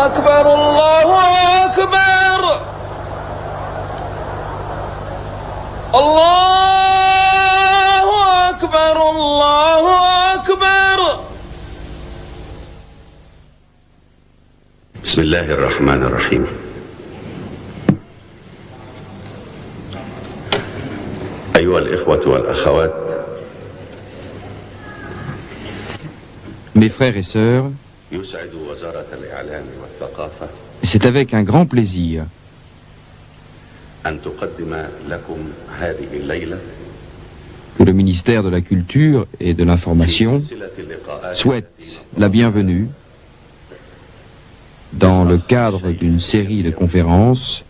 أكبر الله أكبر الله أكبر الله أكبر. بسم الله الرحمن الرحيم. أيها الإخوة والأخوات. Mes frères et sœurs, c'est avec un grand plaisir que le ministère de la Culture et de l'Information souhaite la bienvenue dans le cadre d'une série de conférences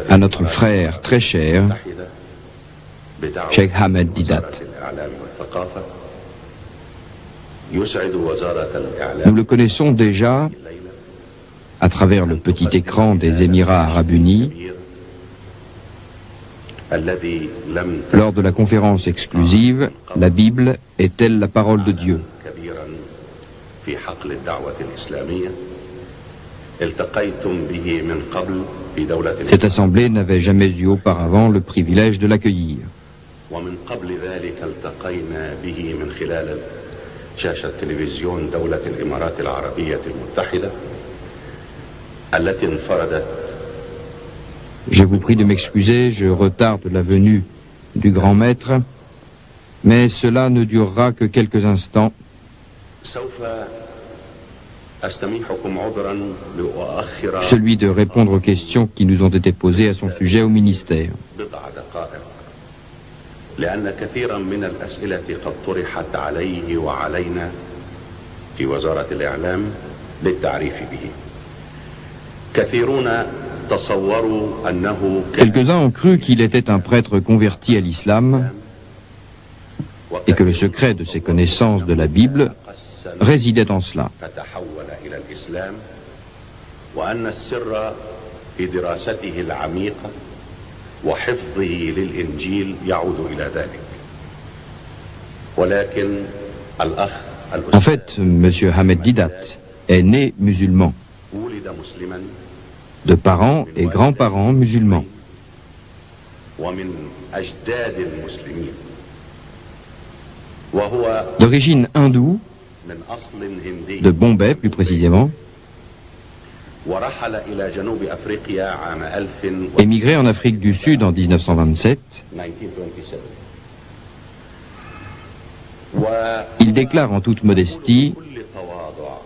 à notre frère très cher, Cheikh Ahmed Deedat. Nous le connaissons déjà à travers le petit écran des Émirats Arabes Unis lors de la conférence exclusive « La Bible est-elle la parole de Dieu ?» Cette assemblée n'avait jamais eu auparavant le privilège de l'accueillir. Je vous prie de m'excuser, je retarde la venue du grand maître, mais cela ne durera que quelques instants. Celui de répondre aux questions qui nous ont été posées à son sujet au ministère. لأن كثيرا من الأسئلة قد طرحت عليه وعلينا في وزارة الإعلام للتعريف به. كثيرون تصوروا أنه Quelques-uns ont cru qu'il était un prêtre converti à l'islam et que le secret de ses connaissances de la Bible résidait en cela. وأن السر في دراسته العميقة وحفظه للإنجيل يعود إلى ذلك. ولكن الأخ En fait, M. Ahmed Deedat est né musulman, de parents et grands-parents musulmans. D'origine hindoue, de Bombay plus précisément, émigré en Afrique du Sud en 1927, il déclare en toute modestie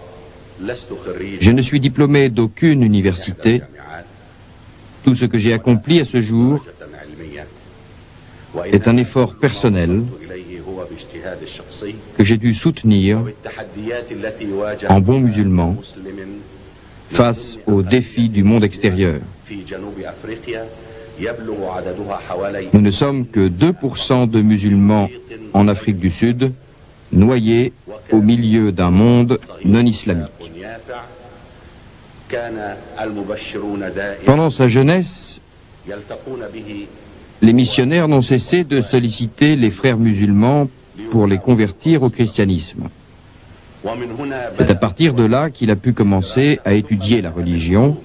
« Je ne suis diplômé d'aucune université. Tout ce que j'ai accompli à ce jour est un effort personnel que j'ai dû soutenir en bon musulman face aux défis du monde extérieur. Nous ne sommes que 2% de musulmans en Afrique du Sud, noyés au milieu d'un monde non islamique. Pendant sa jeunesse, les missionnaires n'ont cessé de solliciter les frères musulmans pour les convertir au christianisme. C'est à partir de là qu'il a pu commencer à étudier la religion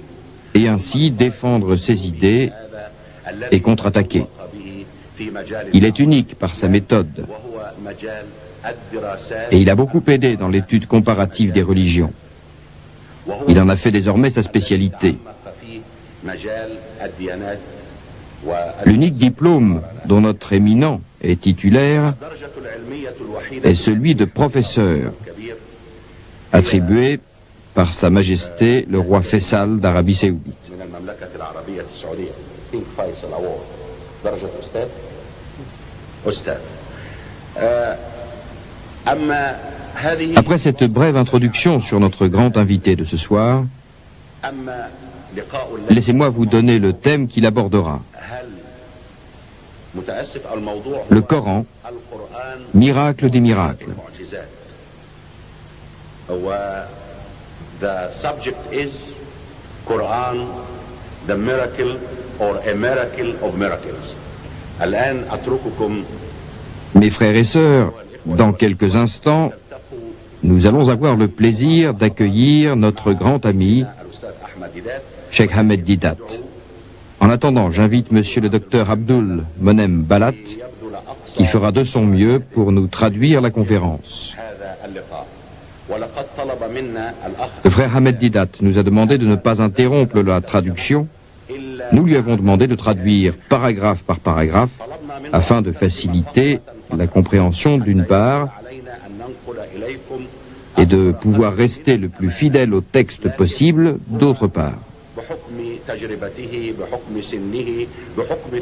et ainsi défendre ses idées et contre-attaquer. Il est unique par sa méthode et il a beaucoup aidé dans l'étude comparative des religions. Il en a fait désormais sa spécialité. L'unique diplôme dont notre éminent est titulaire est celui de professeur, attribué par Sa Majesté le roi Faisal d'Arabie Saoudite. Après cette brève introduction sur notre grand invité de ce soir, laissez-moi vous donner le thème qu'il abordera. Le Coran, miracle des miracles. The subject is Quran, the miracle or a miracle of miracles. الآن أترككم Mes frères et sœurs, dans quelques instants, nous allons avoir le plaisir d'accueillir notre grand ami, Cheikh Ahmed Didat. En attendant, j'invite monsieur le docteur Abdul Monem Balat, qui fera de son mieux pour nous traduire la conférence. Le frère Ahmed Didat nous a demandé de ne pas interrompre la traduction. Nous lui avons demandé de traduire paragraphe par paragraphe afin de faciliter la compréhension d'une part et de pouvoir rester le plus fidèle au texte possible d'autre part.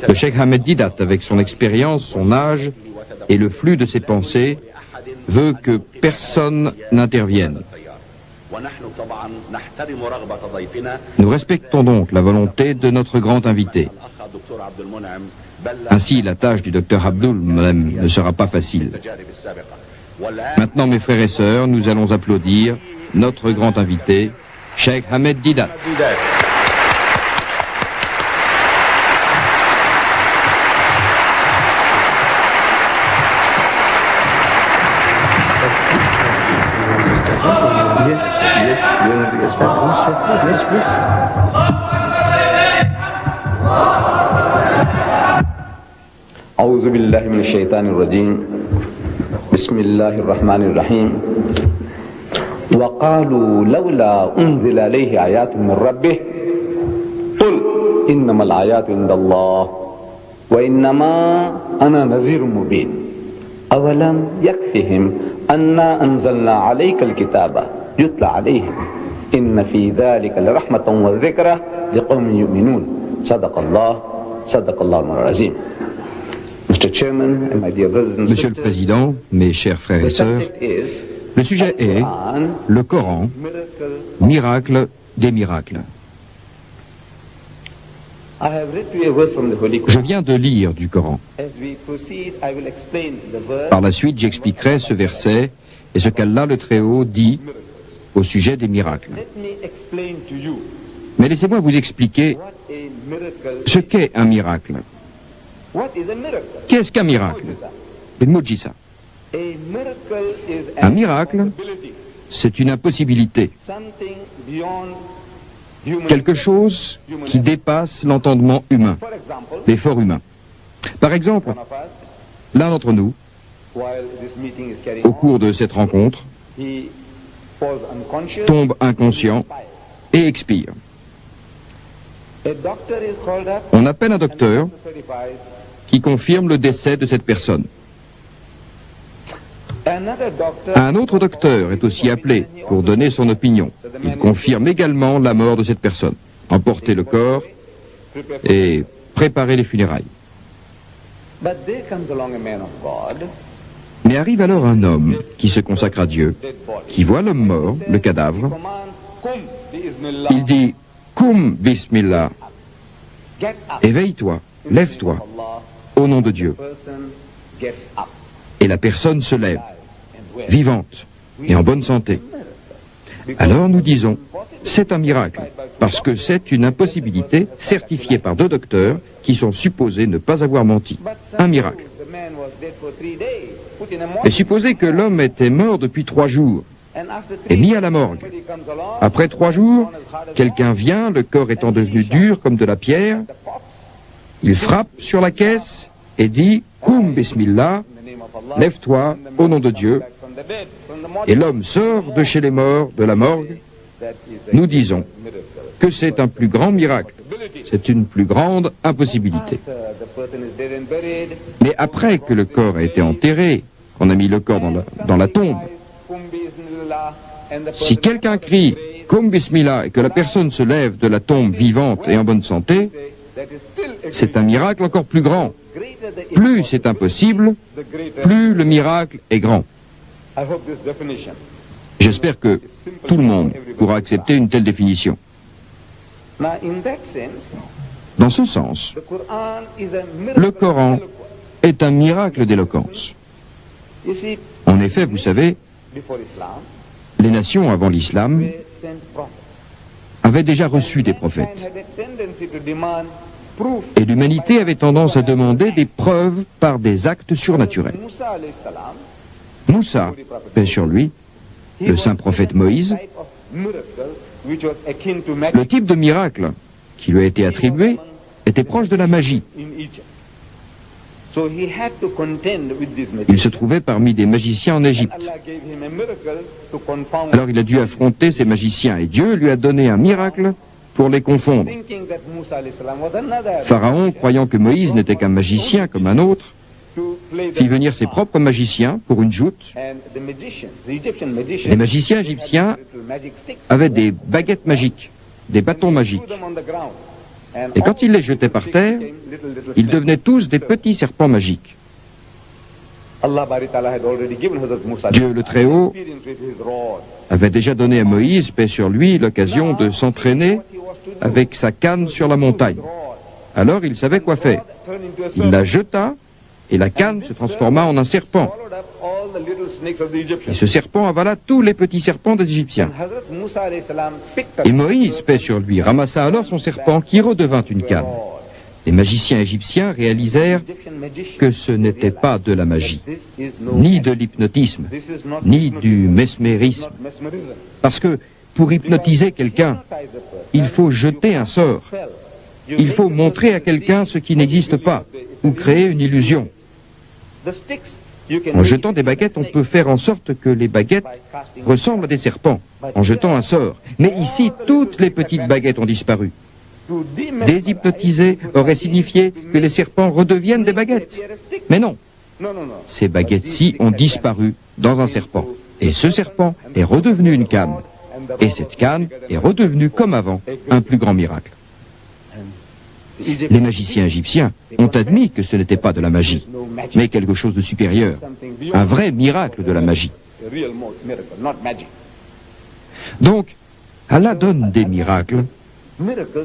Le Cheikh Ahmed Didat, avec son expérience, son âge et le flux de ses pensées, veut que personne n'intervienne. Nous respectons donc la volonté de notre grand invité. Ainsi, la tâche du docteur Abdul Monem ne sera pas facile. Maintenant, mes frères et sœurs, nous allons applaudir notre grand invité, Cheikh Ahmed Didat. أعوذ بالله من الشيطان الرجيم بسم الله الرحمن الرحيم وقالوا لولا أنزل عليه آيات من ربه قل إنما الآيات عند الله وإنما أنا نذير مبين أولم يكفهم أنا أنزلنا عليك الكتاب يتلى عليهم إن في ذلك لرحمة وذكرى لقوم يؤمنون صدق الله العظيم. Monsieur le Président, mes chers frères et sœurs, le sujet est le Coran, miracle des miracles. Je viens de lire du Coran. Par la suite, j'expliquerai ce verset et ce qu'Allah le Très-Haut dit au sujet des miracles. Mais laissez-moi vous expliquer ce qu'est un miracle. Qu'est-ce qu'un miracle? Une mujisa. Un miracle, c'est une impossibilité. Quelque chose qui dépasse l'entendement humain, l'effort humain. Par exemple, l'un d'entre nous, au cours de cette rencontre, tombe inconscient et expire. On appelle un docteur qui confirme le décès de cette personne. Un autre docteur est aussi appelé pour donner son opinion. Il confirme également la mort de cette personne, emporter le corps et préparer les funérailles. Mais arrive alors un homme qui se consacre à Dieu, qui voit l'homme mort, le cadavre. Il dit « Koum bismillah » éveille-toi, lève-toi, au nom de Dieu. Et la personne se lève, vivante et en bonne santé. Alors nous disons, c'est un miracle, parce que c'est une impossibilité certifiée par deux docteurs qui sont supposés ne pas avoir menti. Un miracle. Et supposez que l'homme était mort depuis 3 jours et mis à la morgue. Après 3 jours, quelqu'un vient, le corps étant devenu dur comme de la pierre, il frappe sur la caisse et dit « Koum bismillah » lève-toi au nom de Dieu, et l'homme sort de chez les morts, de la morgue. Nous disons que c'est un plus grand miracle, c'est une plus grande impossibilité. Mais après que le corps a été enterré, qu'on a mis le corps dans la tombe, si quelqu'un crie « Koum bismillah » et que la personne se lève de la tombe vivante et en bonne santé, c'est un miracle encore plus grand. Plus c'est impossible, plus le miracle est grand. J'espère que tout le monde pourra accepter une telle définition. Dans ce sens, le Coran est un miracle d'éloquence. En effet, vous savez, les nations avant l'islam avaient déjà reçu des prophètes. Et l'humanité avait tendance à demander des preuves par des actes surnaturels. Moussa, paix sur lui, le saint prophète Moïse, le type de miracle qui lui a été attribué était proche de la magie. Il se trouvait parmi des magiciens en Égypte. Alors il a dû affronter ces magiciens et Dieu lui a donné un miracle pour les confondre. Pharaon, croyant que Moïse n'était qu'un magicien comme un autre, fit venir ses propres magiciens pour une joute. Les magiciens égyptiens avaient des baguettes magiques, des bâtons magiques. Et quand ils les jetaient par terre, ils devenaient tous des petits serpents magiques. Dieu le Très-Haut avait déjà donné à Moïse, paix sur lui, l'occasion de s'entraîner avec sa canne sur la montagne. Alors il savait quoi faire. Il la jeta et la canne se transforma en un serpent. Et ce serpent avala tous les petits serpents des Égyptiens. Et Moïse, paix sur lui, ramassa alors son serpent qui redevint une canne. Les magiciens égyptiens réalisèrent que ce n'était pas de la magie, ni de l'hypnotisme, ni du mesmérisme. Parce que pour hypnotiser quelqu'un, il faut jeter un sort. Il faut montrer à quelqu'un ce qui n'existe pas, ou créer une illusion. En jetant des baguettes, on peut faire en sorte que les baguettes ressemblent à des serpents, en jetant un sort. Mais ici, toutes les petites baguettes ont disparu. Déshypnotiser aurait signifié que les serpents redeviennent des baguettes. Mais non, ces baguettes-ci ont disparu dans un serpent. Et ce serpent est redevenu une canne. Et cette canne est redevenue, comme avant, un plus grand miracle. Les magiciens égyptiens ont admis que ce n'était pas de la magie, mais quelque chose de supérieur, un vrai miracle de la magie. Donc, Allah donne des miracles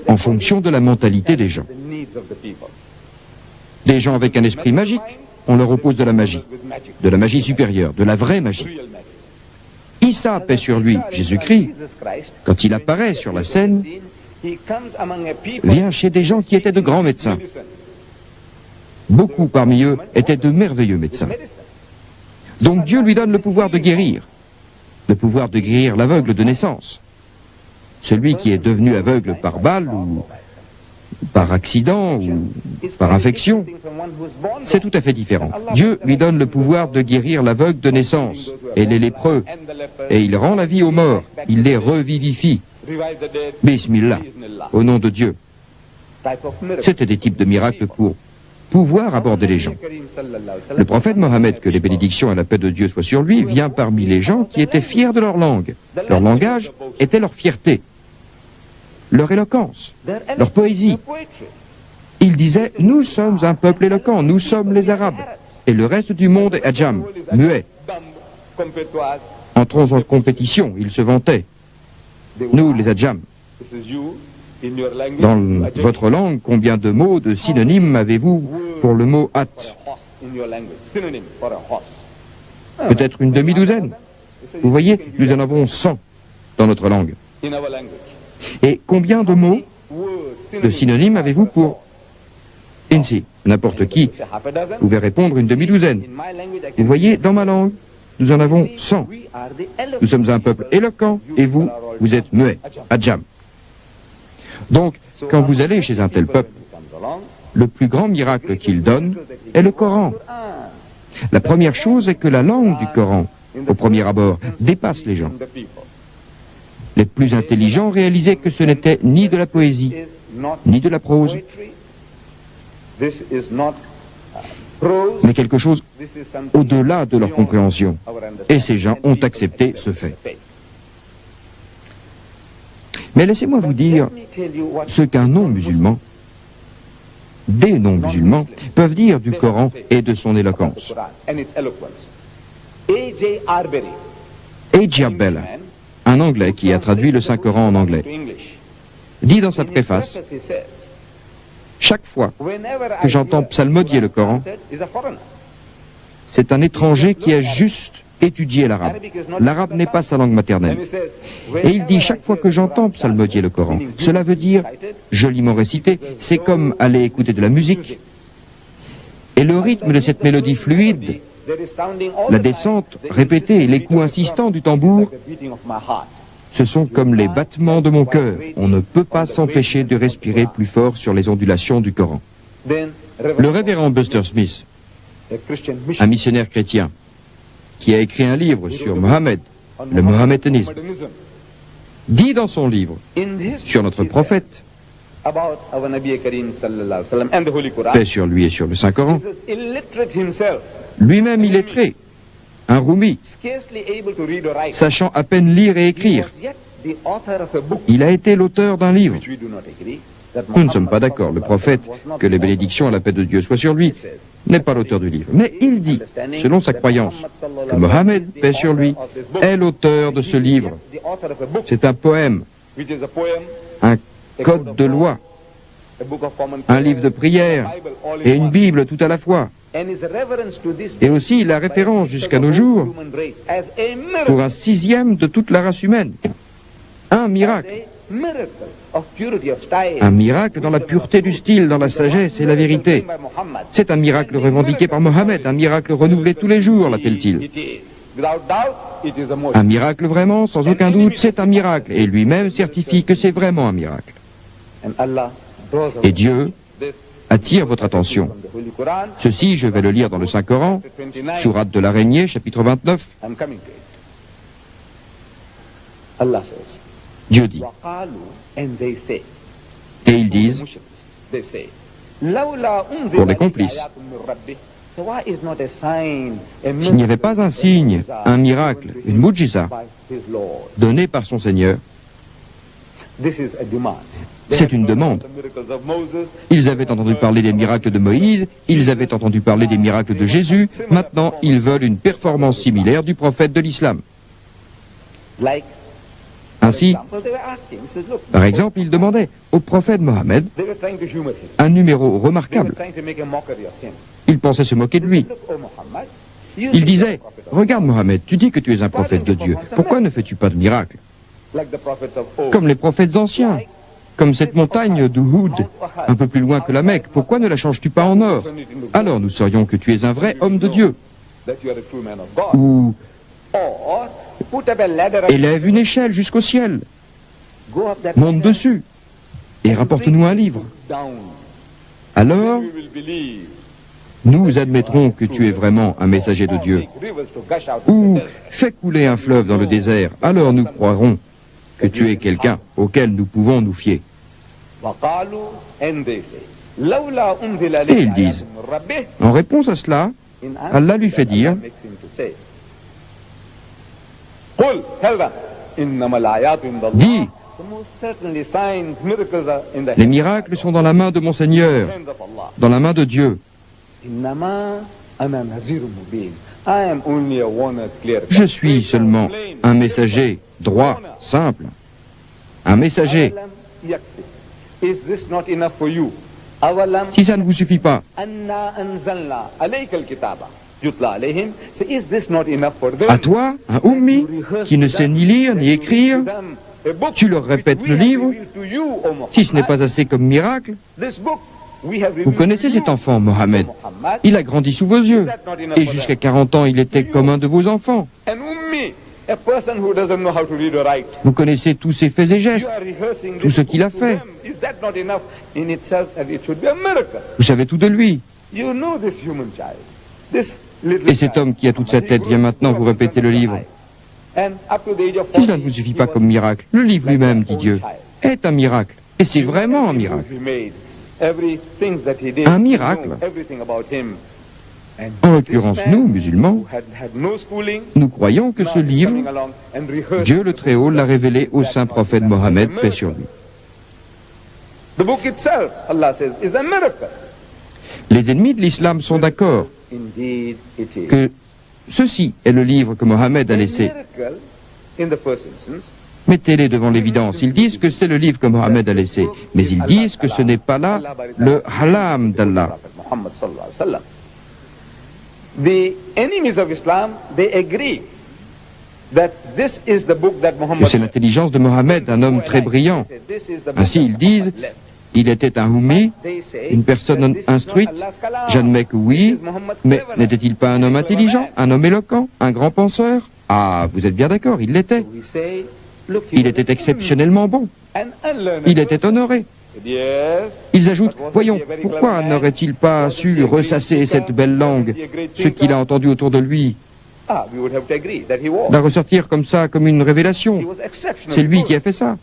en fonction de la mentalité des gens. Des gens avec un esprit magique, on leur oppose de la magie supérieure, de la vraie magie. Issa, paix sur lui, Jésus-Christ, quand il apparaît sur la scène, vient chez des gens qui étaient de grands médecins. Beaucoup parmi eux étaient de merveilleux médecins. Donc Dieu lui donne le pouvoir de guérir l'aveugle de naissance. Celui qui est devenu aveugle par balle ou par accident ou par infection, c'est tout à fait différent. Dieu lui donne le pouvoir de guérir l'aveugle de naissance et les lépreux, et il rend la vie aux morts, il les revivifie. Bismillah, au nom de Dieu. C'était des types de miracles pour pouvoir aborder les gens. Le prophète Mohammed, que les bénédictions et la paix de Dieu soient sur lui, vient parmi les gens qui étaient fiers de leur langue. Leur langage était leur fierté, leur éloquence, leur poésie. Il disait, nous sommes un peuple éloquent, nous sommes les Arabes. Et le reste du monde est adjam, muet. Entrons en compétition, ils se vantaient. Nous, les adjam. Dans votre langue, combien de mots, de synonymes avez-vous pour le mot at? Peut-être une demi-douzaine. Vous voyez, nous en avons 100 dans notre langue. Et combien de mots, de synonymes avez-vous pour insi? N'importe qui pouvait répondre une demi-douzaine. Vous voyez, dans ma langue, nous en avons 100. Nous sommes un peuple éloquent et vous, vous êtes muet, adjam. Donc, quand vous allez chez un tel peuple, le plus grand miracle qu'il donne est le Coran. La première chose est que la langue du Coran, au premier abord, dépasse les gens. Les plus intelligents réalisaient que ce n'était ni de la poésie, ni de la prose, mais quelque chose au-delà de leur compréhension. Et ces gens ont accepté ce fait. Mais laissez-moi vous dire ce qu'un non-musulman, des non-musulmans, peuvent dire du Coran et de son éloquence. A.J. Bell, un Anglais qui a traduit le Saint-Coran en anglais, dit dans sa préface, « Chaque fois que j'entends psalmodier le Coran, c'est un étranger qui a juste étudié l'arabe. L'arabe n'est pas sa langue maternelle. Et il dit, chaque fois que j'entends psalmodier le Coran, cela veut dire, joliment récité, c'est comme aller écouter de la musique. Et le rythme de cette mélodie fluide La descente répétée et les coups insistants du tambour, ce sont comme les battements de mon cœur. On ne peut pas s'empêcher de respirer plus fort sur les ondulations du Coran. Le révérend Buster Smith, un missionnaire chrétien, qui a écrit un livre sur Mohammed, le mohammédanisme, dit dans son livre sur notre prophète, paix sur lui et sur le Saint-Coran, lui-même illettré, un roumi, sachant à peine lire et écrire, il a été l'auteur d'un livre. Nous ne sommes pas d'accord. Le prophète, que les bénédictions et la paix de Dieu soient sur lui, n'est pas l'auteur du livre. Mais il dit, selon sa croyance, que Mohammed, paix sur lui, est l'auteur de ce livre. C'est un poème, un code de loi, un livre de prière et une Bible tout à la fois. Et aussi la référence jusqu'à nos jours pour un sixième de toute la race humaine. Un miracle. Un miracle dans la pureté du style, dans la sagesse et la vérité. C'est un miracle revendiqué par Mohammed, un miracle renouvelé tous les jours, l'appelle-t-il. Un miracle vraiment, sans aucun doute, c'est un miracle. Et lui-même certifie que c'est vraiment un miracle. Et Dieu attire votre attention. Ceci, je vais le lire dans le Saint-Coran, sourate de l'araignée, chapitre 29. Dieu dit, et ils disent, pour les complices, s'il n'y avait pas un signe, un miracle, une mujiza, donné par son Seigneur, c'est une demande. Ils avaient entendu parler des miracles de Moïse, ils avaient entendu parler des miracles de Jésus, maintenant ils veulent une performance similaire du prophète de l'islam. Ainsi, par exemple, ils demandaient au prophète Mohammed un numéro remarquable. Ils pensaient se moquer de lui. Ils disaient, regarde Mohammed, tu dis que tu es un prophète de Dieu, pourquoi ne fais-tu pas de miracle? Comme les prophètes anciens, comme cette montagne d'Uhud, un peu plus loin que la Mecque, pourquoi ne la changes-tu pas en or? Alors nous saurions que tu es un vrai homme de Dieu. Ou élève une échelle jusqu'au ciel, monte dessus et rapporte-nous un livre. Alors, nous admettrons que tu es vraiment un messager de Dieu. Ou fais couler un fleuve dans le désert, alors nous croirons que tu es quelqu'un auquel nous pouvons nous fier. Et ils disent, en réponse à cela, Allah lui fait dire, dis, les miracles sont dans la main de mon Seigneur, dans la main de Dieu. Je suis seulement un messager droit, simple, un messager. Si ça ne vous suffit pas, à toi, un ummi, qui ne sait ni lire ni écrire, tu leur répètes le livre. Si ce n'est pas assez comme miracle, vous connaissez cet enfant, Mohammed. Il a grandi sous vos yeux. Et jusqu'à 40 ans, il était comme un de vos enfants. Vous connaissez tous ses faits et gestes, tout ce qu'il a fait. Vous savez tout de lui. Et cet homme qui a toute sa tête vient maintenant vous répéter le livre. Si cela ne vous suffit pas comme miracle, le livre lui-même, dit Dieu, est un miracle. Et c'est vraiment un miracle. Un miracle. En l'occurrence, nous, musulmans, nous croyons que ce livre, Dieu le Très-Haut l'a révélé au saint prophète Mohammed, paix sur lui. Les ennemis de l'islam sont d'accord que ceci est le livre que Mohammed a laissé. Mettez-les devant l'évidence. Ils disent que c'est le livre que Mohammed a laissé, mais ils disent que ce n'est pas là le halam d'Allah. Que c'est l'intelligence de Mohammed, un homme très brillant. Ainsi ils disent, il était un ummi, une personne instruite? J'admets que oui, mais n'était-il pas un homme intelligent, un homme éloquent, un grand penseur? Ah, vous êtes bien d'accord, il l'était. Il était exceptionnellement bon. Il était honoré. Ils ajoutent, voyons, pourquoi n'aurait-il pas su ressasser cette belle langue, ce qu'il a entendu autour de lui, la ressortir comme ça, comme une révélation? C'est lui qui a fait ça.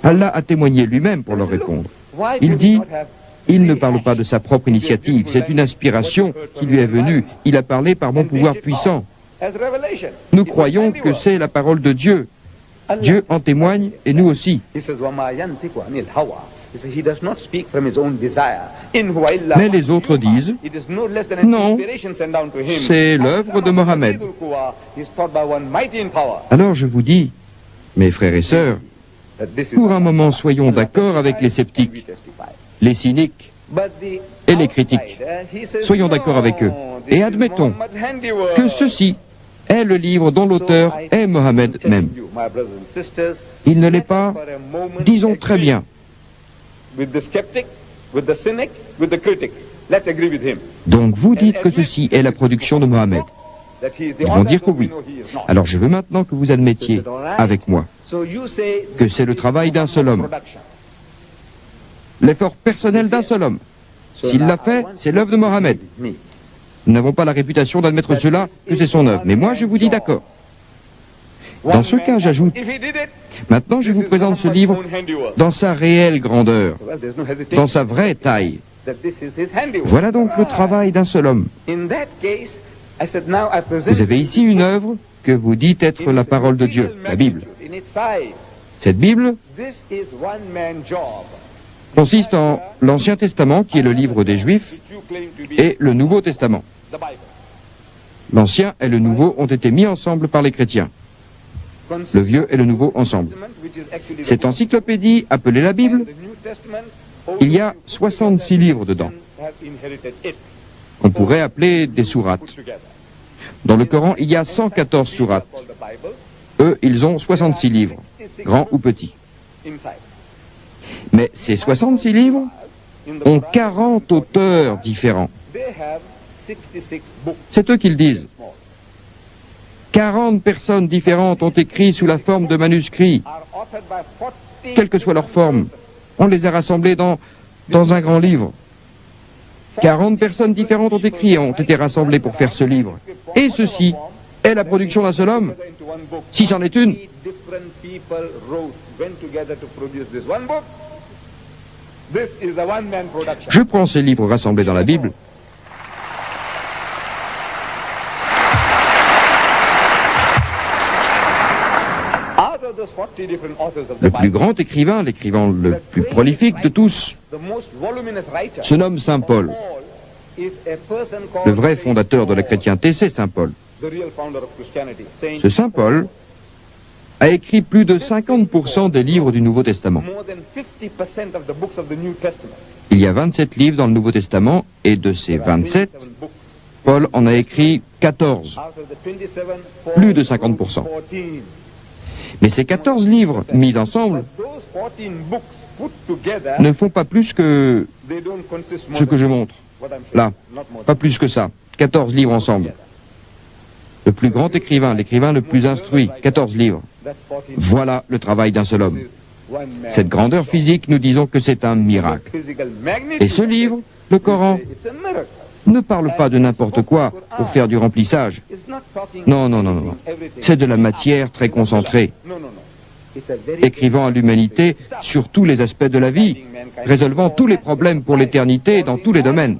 Allah a témoigné lui-même pour leur répondre. Il dit, il ne parle pas de sa propre initiative, c'est une inspiration qui lui est venue. Il a parlé par mon pouvoir puissant. Nous croyons que c'est la parole de Dieu. Dieu en témoigne et nous aussi. Mais les autres disent, non, c'est l'œuvre de Mohammed. Alors je vous dis, mes frères et sœurs, pour un moment soyons d'accord avec les sceptiques, les cyniques et les critiques. Soyons d'accord avec eux et admettons que ceci est le livre dont l'auteur est Mohammed même. Il ne l'est pas, disons très bien. Donc vous dites que ceci est la production de Mohammed. Ils vont dire que oui. Alors je veux maintenant que vous admettiez avec moi que c'est le travail d'un seul homme, l'effort personnel d'un seul homme. S'il l'a fait, c'est l'œuvre de Mohammed. Nous n'avons pas la réputation d'admettre cela, que c'est son œuvre. Mais moi, je vous dis d'accord. Dans ce cas, j'ajoute, maintenant je vous présente ce livre dans sa réelle grandeur, dans sa vraie taille. Voilà donc le travail d'un seul homme. Vous avez ici une œuvre que vous dites être la parole de Dieu, la Bible. Cette Bible consiste en l'Ancien Testament, qui est le livre des Juifs, et le Nouveau Testament. L'Ancien et le Nouveau ont été mis ensemble par les chrétiens. Le Vieux et le Nouveau ensemble. Cette encyclopédie, appelée la Bible, il y a 66 livres dedans. On pourrait appeler des sourates. Dans le Coran, il y a 114 sourates. Eux, ils ont 66 livres, grands ou petits. Mais ces 66 livres ont 40 auteurs différents. C'est eux qui le disent. 40 personnes différentes ont écrit sous la forme de manuscrits. Quelle que soit leur forme, on les a rassemblés dans un grand livre. 40 personnes différentes ont écrit et ont été rassemblées pour faire ce livre. Et ceci est la production d'un seul homme. Si c'en est une, je prends ces livres rassemblés dans la Bible. Le plus grand écrivain, l'écrivain le plus prolifique de tous, se nomme Saint Paul. Le vrai fondateur de la chrétienté, c'est Saint Paul. Ce Saint Paul a écrit plus de 50% des livres du Nouveau Testament. Il y a 27 livres dans le Nouveau Testament, et de ces 27, Paul en a écrit 14, plus de 50%. Mais ces 14 livres mis ensemble ne font pas plus que ce que je montre. Là, pas plus que ça. 14 livres ensemble. Le plus grand écrivain, l'écrivain le plus instruit, 14 livres. Voilà le travail d'un seul homme. Cette grandeur physique, nous disons que c'est un miracle. Et ce livre, le Coran, ne parle pas de n'importe quoi pour faire du remplissage. Non, non, non, non. C'est de la matière très concentrée, écrivant à l'humanité sur tous les aspects de la vie, résolvant tous les problèmes pour l'éternité dans tous les domaines.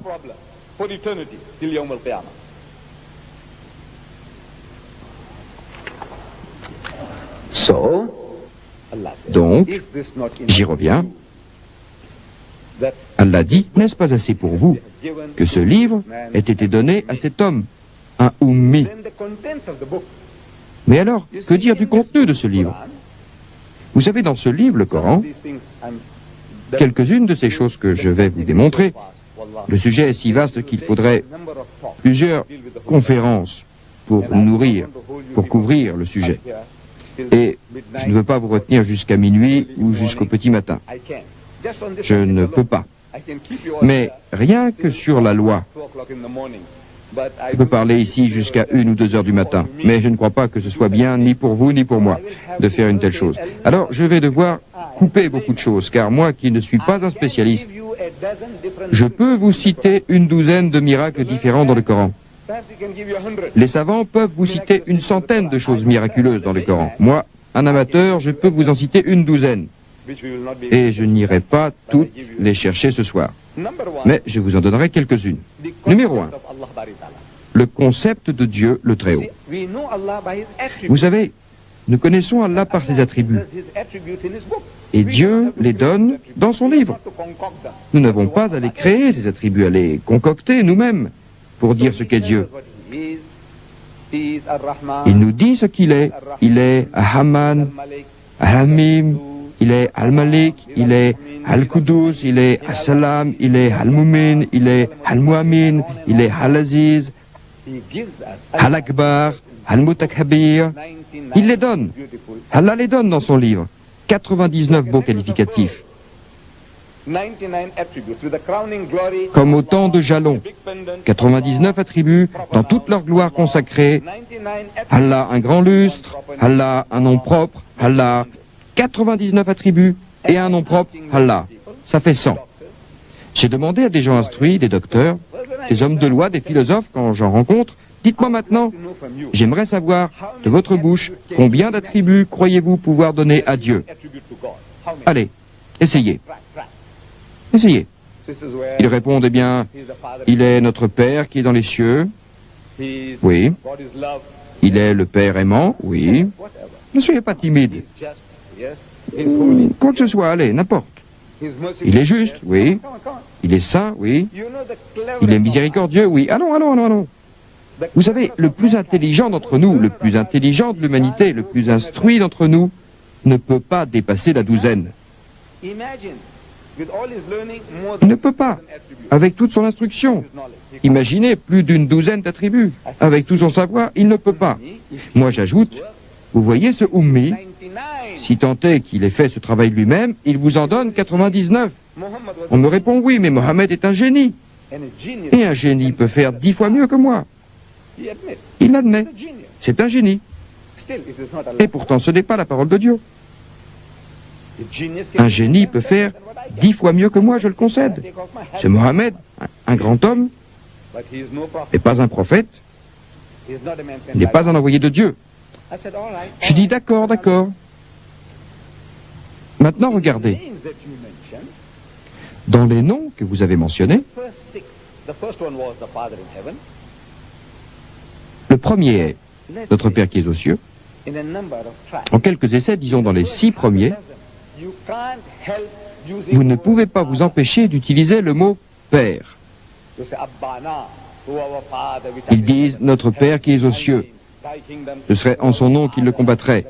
Donc, j'y reviens. Allah dit, n'est-ce pas assez pour vous que ce livre ait été donné à cet homme, un ummi? Mais alors, que dire du contenu de ce livre? Vous savez, dans ce livre, le Coran, quelques-unes de ces choses que je vais vous démontrer, le sujet est si vaste qu'il faudrait plusieurs conférences pour nourrir, pour couvrir le sujet. Et je ne veux pas vous retenir jusqu'à minuit ou jusqu'au petit matin. Je ne peux pas. Mais rien que sur la loi. Je peux parler ici jusqu'à 1 ou 2 heures du matin, mais je ne crois pas que ce soit bien, ni pour vous, ni pour moi, de faire une telle chose. Alors, je vais devoir couper beaucoup de choses, car moi, qui ne suis pas un spécialiste, je peux vous citer une douzaine de miracles différents dans le Coran. Les savants peuvent vous citer une centaine de choses miraculeuses dans le Coran. Moi, un amateur, je peux vous en citer une douzaine. Et je n'irai pas toutes les chercher ce soir. Mais je vous en donnerai quelques-unes. Numéro 1. Le concept de Dieu le Très-Haut. Vous savez, nous connaissons Allah par ses attributs. Et Dieu les donne dans son livre. Nous n'avons pas à les créer, ces attributs, à les concocter nous-mêmes pour dire ce qu'est Dieu. Il nous dit ce qu'il est. Il est Al-Hamman, Al-Hamim, il est Al-Malik, il est Al-Qudus, il est Al-Salam, il est Al-Mumin, il est Al-Mu'amin, il est Al-Aziz, Al-Akbar, Al-Mutakhabir. Il les donne. Allah les donne dans son livre. 99 beaux qualificatifs. Comme autant de jalons. 99 attributs dans toute leur gloire consacrée. Allah un grand lustre, Allah un nom propre, Allah 99 attributs et un nom propre, Allah. Ça fait 100. J'ai demandé à des gens instruits, des docteurs, des hommes de loi, des philosophes, quand j'en rencontre, dites-moi maintenant, j'aimerais savoir de votre bouche combien d'attributs croyez-vous pouvoir donner à Dieu. Allez, essayez. Essayez. Ils répondent, eh bien, il est notre Père qui est dans les cieux. Oui. Il est le Père aimant. Oui. Ne soyez pas timide. Quoi que ce soit, allez, n'importe. Il est juste, oui. Il est saint, oui. Il est miséricordieux, oui. Allons. Vous savez, le plus intelligent d'entre nous, le plus intelligent de l'humanité, le plus instruit d'entre nous, ne peut pas dépasser la douzaine. Il ne peut pas, avec toute son instruction. Imaginez plus d'une douzaine d'attributs. Avec tout son savoir, il ne peut pas. Moi, j'ajoute, vous voyez ce Ummi, si tant est qu'il ait fait ce travail lui-même, il vous en donne 99. On me répond oui, mais Mohammed est un génie. Et un génie peut faire 10 fois mieux que moi. Il l'admet. C'est un génie. Et pourtant, ce n'est pas la parole de Dieu. Un génie peut faire 10 fois mieux que moi, je le concède. C'est Mohammed, un grand homme, et pas un prophète. Il n'est pas un envoyé de Dieu. Je dis d'accord. Maintenant, regardez. Dans les noms que vous avez mentionnés, le premier est notre Père qui est aux cieux. En quelques essais, disons dans les 6 premiers, vous ne pouvez pas vous empêcher d'utiliser le mot Père. Ils disent notre Père qui est aux cieux. Ce serait en son nom qu'ils le combattraient.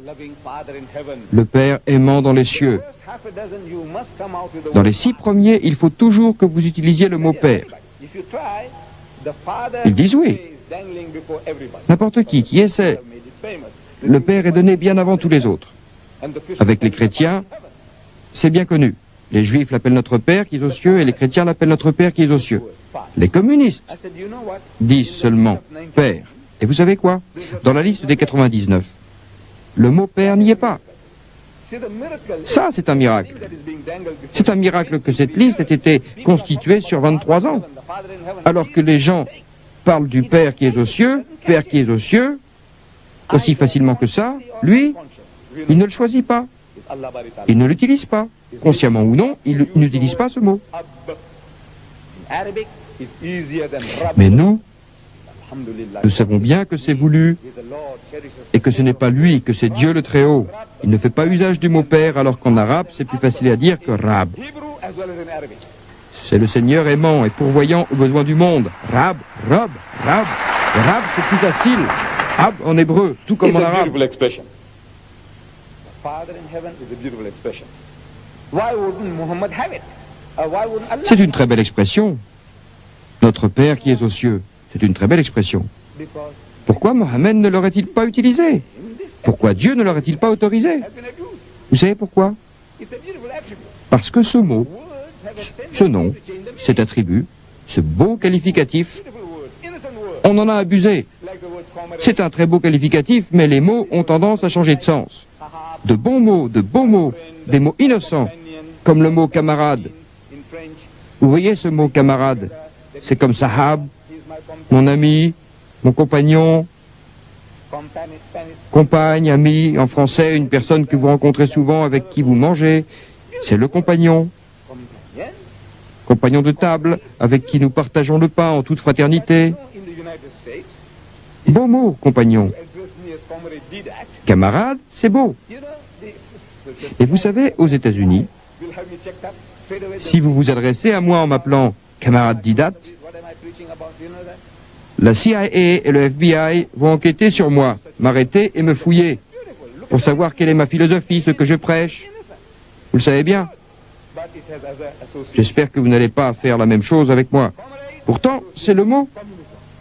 Le Père aimant dans les cieux. Dans les 6 premiers, il faut toujours que vous utilisiez le mot Père. Ils disent oui. N'importe qui essaie. Le Père est donné bien avant tous les autres. Avec les chrétiens, c'est bien connu. Les Juifs l'appellent notre Père qui est aux cieux et les chrétiens l'appellent notre Père qui est aux cieux. Les communistes disent seulement Père. Et vous savez quoi? Dans la liste des 99, le mot Père n'y est pas. Ça, c'est un miracle. C'est un miracle que cette liste ait été constituée sur 23 ans. Alors que les gens parlent du Père qui est aux cieux, Père qui est aux cieux, aussi facilement que ça, lui, il ne le choisit pas. Il ne l'utilise pas. Consciemment ou non, il n'utilise pas ce mot. Mais nous savons bien que c'est voulu et que ce n'est pas lui, que c'est Dieu le Très-Haut. Il ne fait pas usage du mot Père, alors qu'en arabe, c'est plus facile à dire que Rab. C'est le Seigneur aimant et pourvoyant aux besoins du monde. Rab. Et Rab, c'est plus facile. Rab en hébreu, tout comme en arabe. C'est une très belle expression. Notre Père qui est aux cieux. C'est une très belle expression. Pourquoi Mohammed ne l'aurait-il pas utilisé? Pourquoi Dieu ne l'aurait-il pas autorisé? Vous savez pourquoi? Parce que ce mot ce nom, cet attribut, ce beau qualificatif, on en a abusé. C'est un très beau qualificatif, mais les mots ont tendance à changer de sens. De bons mots, des mots innocents, comme le mot camarade. Vous voyez ce mot camarade? C'est comme sahab, mon ami, mon compagnon, compagne, ami, en français, une personne que vous rencontrez souvent, avec qui vous mangez, c'est le compagnon. Compagnon de table, avec qui nous partageons le pain en toute fraternité. Beau mot, compagnon. Camarade, c'est beau. Et vous savez, aux États-Unis, si vous vous adressez à moi en m'appelant camarade Didat, la CIA et le FBI vont enquêter sur moi, m'arrêter et me fouiller, pour savoir quelle est ma philosophie, ce que je prêche. Vous le savez bien. J'espère que vous n'allez pas faire la même chose avec moi. Pourtant, c'est le mot.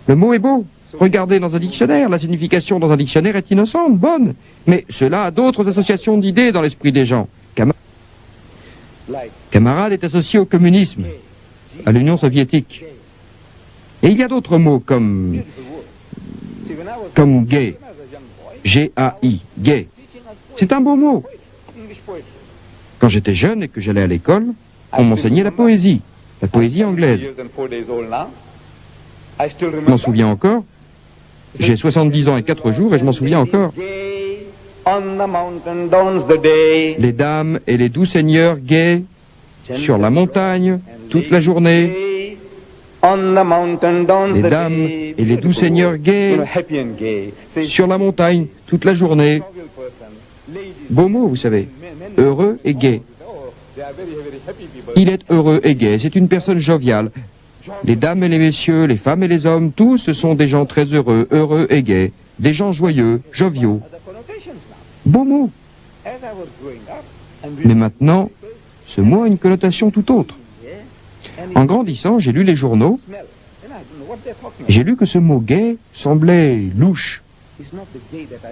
Le mot est beau. Regardez dans un dictionnaire, la signification dans un dictionnaire est innocente, bonne. Mais cela a d'autres associations d'idées dans l'esprit des gens. Camarade est associé au communisme, à l'Union soviétique. Et il y a d'autres mots comme gay, G-A-I, gay. C'est un beau mot. Quand j'étais jeune et que j'allais à l'école, on m'enseignait la poésie anglaise. Je m'en souviens encore. J'ai 70 ans et 4 jours et je m'en souviens encore. Les dames et les doux seigneurs gays sur la montagne toute la journée. Les dames et les doux seigneurs gays sur la montagne toute la journée. Beau mot, vous savez. Heureux et gai. Il est heureux et gai. C'est une personne joviale. Les dames et les messieurs, les femmes et les hommes, tous ce sont des gens très heureux, heureux et gais. Des gens joyeux, joviaux. Beau mot. Mais maintenant, ce mot a une connotation tout autre. En grandissant, j'ai lu les journaux. J'ai lu que ce mot gay semblait louche.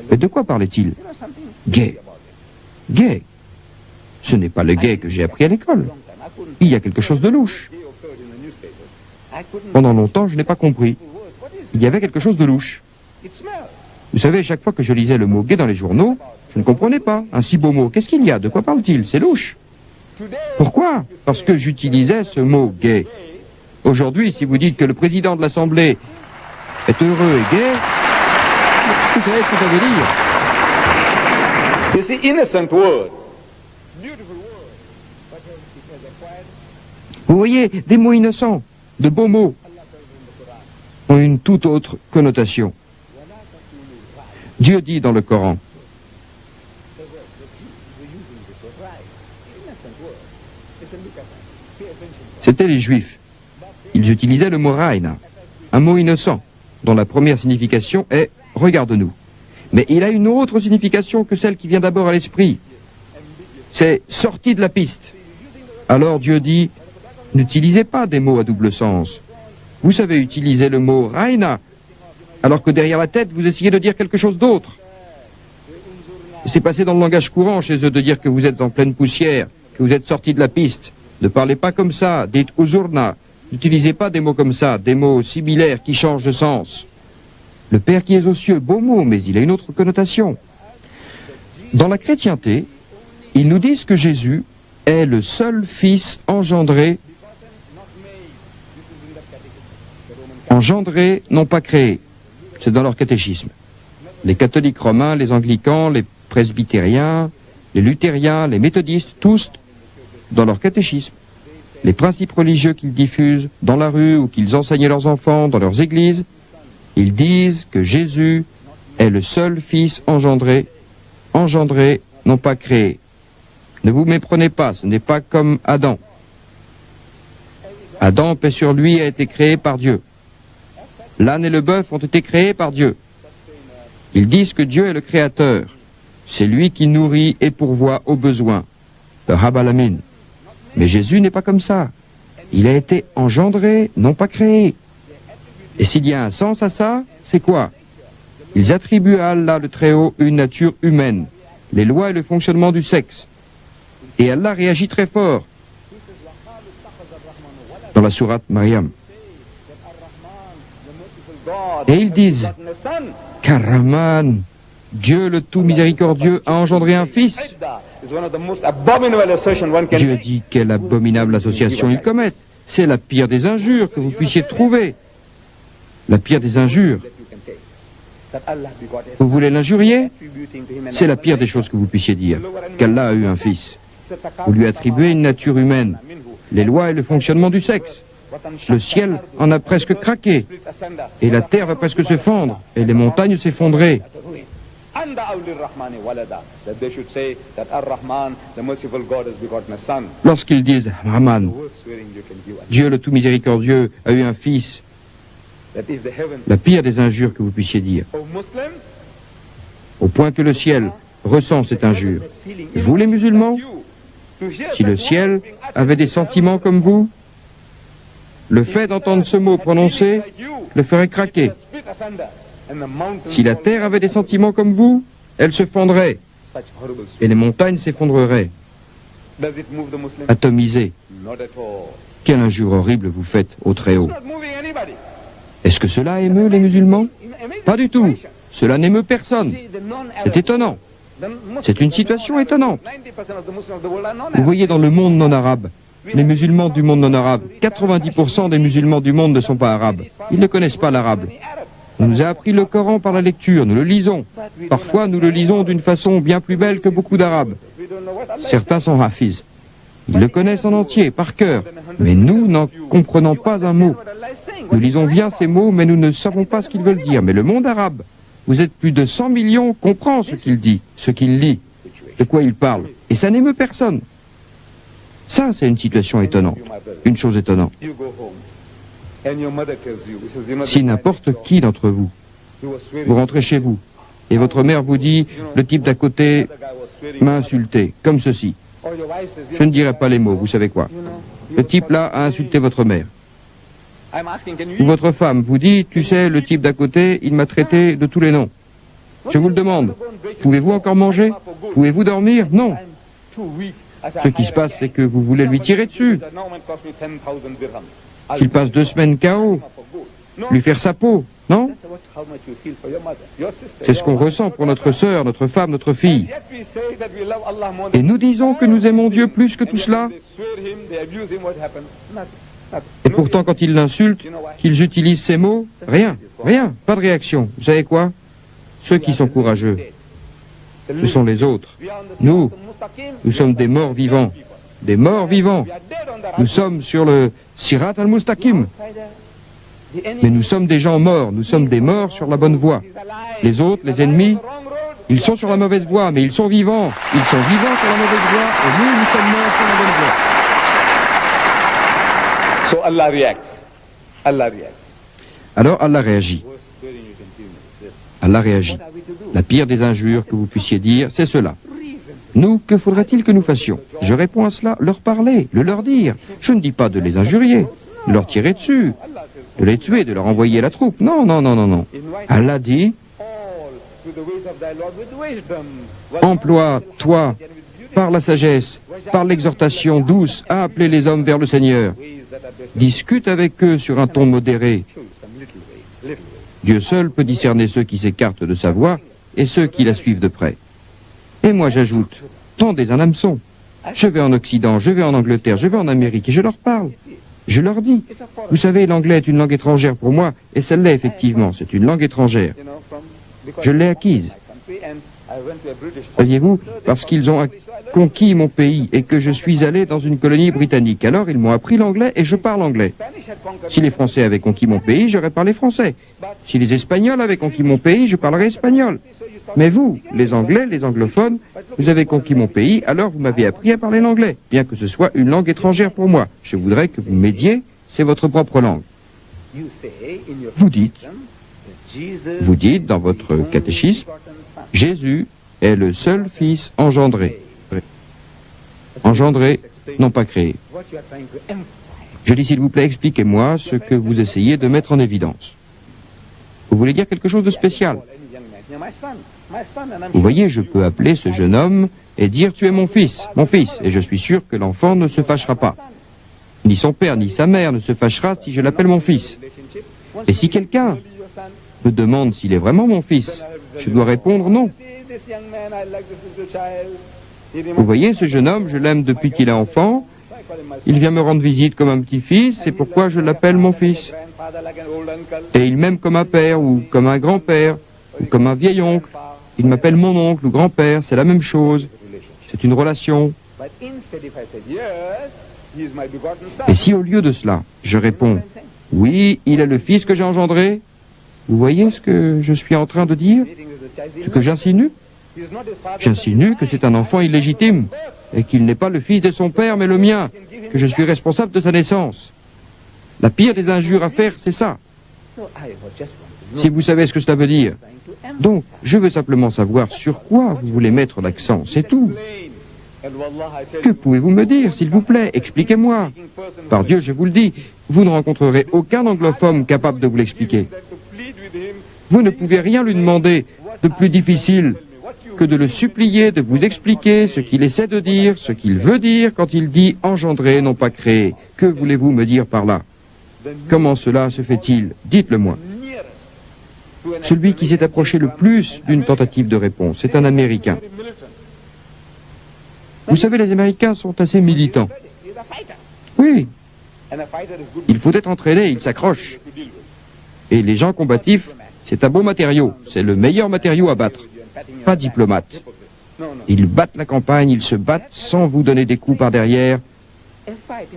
Mais de quoi parlait-il? Gay. Gay. Ce n'est pas le gay que j'ai appris à l'école. Il y a quelque chose de louche. Pendant longtemps, je n'ai pas compris. Il y avait quelque chose de louche. Vous savez, chaque fois que je lisais le mot gay dans les journaux, je ne comprenais pas. Un si beau mot, qu'est-ce qu'il y a? De quoi parle-t-il? C'est louche. Pourquoi? Parce que j'utilisais ce mot gay. Aujourd'hui, si vous dites que le président de l'Assemblée est heureux et gay, vous savez ce que ça veut dire? You see, innocent word. Vous voyez, des mots innocents, de beaux mots, ont une toute autre connotation. Dieu dit dans le Coran, c'était les Juifs. Ils utilisaient le mot Raïna, un mot innocent, dont la première signification est « regarde-nous ». Mais il a une autre signification que celle qui vient d'abord à l'esprit. C'est « sorti de la piste ». Alors Dieu dit « n'utilisez pas des mots à double sens. Vous savez utiliser le mot « Raïna », alors que derrière la tête, vous essayez de dire quelque chose d'autre. C'est passé dans le langage courant chez eux de dire que vous êtes en pleine poussière, que vous êtes sorti de la piste. Ne parlez pas comme ça, dites « uzurna ». N'utilisez pas des mots comme ça, des mots similaires qui changent de sens. Le Père qui est aux cieux, beau mot, mais il a une autre connotation. Dans la chrétienté, ils nous disent que Jésus est le seul Fils engendré, non pas créé. C'est dans leur catéchisme. Les catholiques romains, les anglicans, les presbytériens, les luthériens, les méthodistes, tous dans leur catéchisme. Les principes religieux qu'ils diffusent dans la rue ou qu'ils enseignent à leurs enfants dans leurs églises, ils disent que Jésus est le seul Fils engendré, non pas créé. Ne vous méprenez pas, ce n'est pas comme Adam. Adam, paix sur lui, a été créé par Dieu. L'âne et le bœuf ont été créés par Dieu. Ils disent que Dieu est le Créateur. C'est lui qui nourrit et pourvoit aux besoins. Le Rabbalamin. Mais Jésus n'est pas comme ça. Il a été engendré, non pas créé. Et s'il y a un sens à ça, c'est quoi? Ils attribuent à Allah le Très-Haut une nature humaine, les lois et le fonctionnement du sexe. Et Allah réagit très fort. dans la sourate Maryam. Et ils disent qu'Ar-Rahman, Dieu le tout miséricordieux, a engendré un fils. Dieu dit quelle abominable association ils commettent. C'est la pire des injures que vous puissiez trouver. La pire des injures. Vous voulez l'injurier? C'est la pire des choses que vous puissiez dire, qu'Allah a eu un fils. Vous lui attribuez une nature humaine, les lois et le fonctionnement du sexe. Le ciel en a presque craqué, et la terre va presque se fendre, et les montagnes s'effondrer. Lorsqu'ils disent Rahman, Dieu le tout miséricordieux a eu un fils, la pire des injures que vous puissiez dire, au point que le ciel ressent cette injure. Vous les musulmans, si le ciel avait des sentiments comme vous, le fait d'entendre ce mot prononcé le ferait craquer. Si la terre avait des sentiments comme vous, elle se fondrait et les montagnes s'effondreraient. Atomisées. Quelle injure horrible vous faites au Très-Haut. Est-ce que cela émeut les musulmans? Pas du tout. Cela n'émeut personne. C'est étonnant. C'est une situation étonnante. Vous voyez dans le monde non arabe, les musulmans du monde non arabe, 90% des musulmans du monde ne sont pas arabes. Ils ne connaissent pas l'arabe. On nous a appris le Coran par la lecture, nous le lisons. Parfois, nous le lisons d'une façon bien plus belle que beaucoup d'arabes. Certains sont hafiz. Ils le connaissent en entier, par cœur. Mais nous n'en comprenons pas un mot. Nous lisons bien ces mots, mais nous ne savons pas ce qu'ils veulent dire. Mais le monde arabe, vous êtes plus de 100 millions, comprend ce qu'il dit, ce qu'il lit, de quoi il parle. Et ça n'émeut personne. Ça, c'est une situation étonnante, une chose étonnante. Si n'importe qui d'entre vous, vous rentrez chez vous, et votre mère vous dit, le type d'à côté m'a insulté, comme ceci. Je ne dirai pas les mots, vous savez quoi. Le type là a insulté votre mère. Ou votre femme vous dit, tu sais, le type d'à côté, il m'a traité de tous les noms. Je vous le demande, pouvez-vous encore manger? Pouvez-vous dormir? Non. Ce qui se passe, c'est que vous voulez lui tirer dessus. Qu'il passe 2 semaines KO, lui faire sa peau, non? C'est ce qu'on ressent pour notre sœur, notre femme, notre fille. Et nous disons que nous aimons Dieu plus que tout cela. Et pourtant, quand ils l'insultent, qu'ils utilisent ces mots, rien, pas de réaction. Vous savez quoi? Ceux qui sont courageux, ce sont les autres. Nous sommes des morts vivants. Des morts vivants. Nous sommes sur le Sirat al-Mustaqim. Mais nous sommes des gens morts, nous sommes des morts sur la bonne voie. Les autres, les ennemis, ils sont sur la mauvaise voie, mais ils sont vivants. Ils sont vivants sur la mauvaise voie, et nous sommes morts sur la bonne voie. Alors Allah réagit. Allah réagit. La pire des injures que vous puissiez dire, c'est cela. Nous, que faudrait-il que nous fassions? Je réponds à cela, leur parler, le leur dire. Je ne dis pas de les injurier, de leur tirer dessus, de les tuer, de leur envoyer la troupe. Non, non, non, non, non. Allah dit, emploie, toi, par la sagesse, par l'exhortation douce, à appeler les hommes vers le Seigneur. Discute avec eux sur un ton modéré. Dieu seul peut discerner ceux qui s'écartent de sa voie et ceux qui la suivent de près. Et moi j'ajoute, tendez un hameçon. Je vais en Occident, je vais en Angleterre, je vais en Amérique et je leur parle. Je leur dis, vous savez, l'anglais est une langue étrangère pour moi, et ça l'est effectivement, c'est une langue étrangère. Je l'ai acquise. Saviez-vous, parce qu'ils ont conquis mon pays et que je suis allé dans une colonie britannique. Alors ils m'ont appris l'anglais et je parle anglais. Si les Français avaient conquis mon pays, j'aurais parlé français. Si les Espagnols avaient conquis mon pays, je parlerais espagnol. Mais vous, les Anglais, les anglophones, vous avez conquis mon pays, alors vous m'avez appris à parler l'anglais, bien que ce soit une langue étrangère pour moi. Je voudrais que vous m'aidiez, c'est votre propre langue. Vous dites dans votre catéchisme, Jésus est le seul Fils engendré. Engendré, non pas créé. Je dis, s'il vous plaît, expliquez-moi ce que vous essayez de mettre en évidence. Vous voulez dire quelque chose de spécial? Vous voyez, je peux appeler ce jeune homme et dire, tu es mon fils, et je suis sûr que l'enfant ne se fâchera pas. Ni son père ni sa mère ne se fâchera si je l'appelle mon fils. Et si quelqu'un me demande s'il est vraiment mon fils, je dois répondre non. Vous voyez, ce jeune homme, je l'aime depuis qu'il est enfant. Il vient me rendre visite comme un petit-fils, c'est pourquoi je l'appelle mon fils. Et il m'aime comme un père ou comme un grand-père ou comme un vieil oncle. Il m'appelle mon oncle ou grand-père, c'est la même chose. C'est une relation. Et si au lieu de cela, je réponds, oui, il est le fils que j'ai engendré, vous voyez ce que je suis en train de dire? Ce que j'insinue? J'insinue que c'est un enfant illégitime et qu'il n'est pas le fils de son père mais le mien, que je suis responsable de sa naissance. La pire des injures à faire, c'est ça. Si vous savez ce que cela veut dire. Donc, je veux simplement savoir sur quoi vous voulez mettre l'accent, c'est tout. Que pouvez-vous me dire, s'il vous plaît? Expliquez-moi. Par Dieu, je vous le dis, vous ne rencontrerez aucun anglophone capable de vous l'expliquer. Vous ne pouvez rien lui demander de plus difficile que de le supplier de vous expliquer ce qu'il essaie de dire, ce qu'il veut dire quand il dit engendrer, non pas créer. Que voulez-vous me dire par là? Comment cela se fait-il? Dites-le-moi. Celui qui s'est approché le plus d'une tentative de réponse, c'est un Américain. Vous savez, les Américains sont assez militants. Oui. Il faut être entraîné, ils s'accrochent. Et les gens combatifs, c'est un bon matériau. C'est le meilleur matériau à battre. Pas diplomate. Ils battent la campagne, ils se battent sans vous donner des coups par derrière.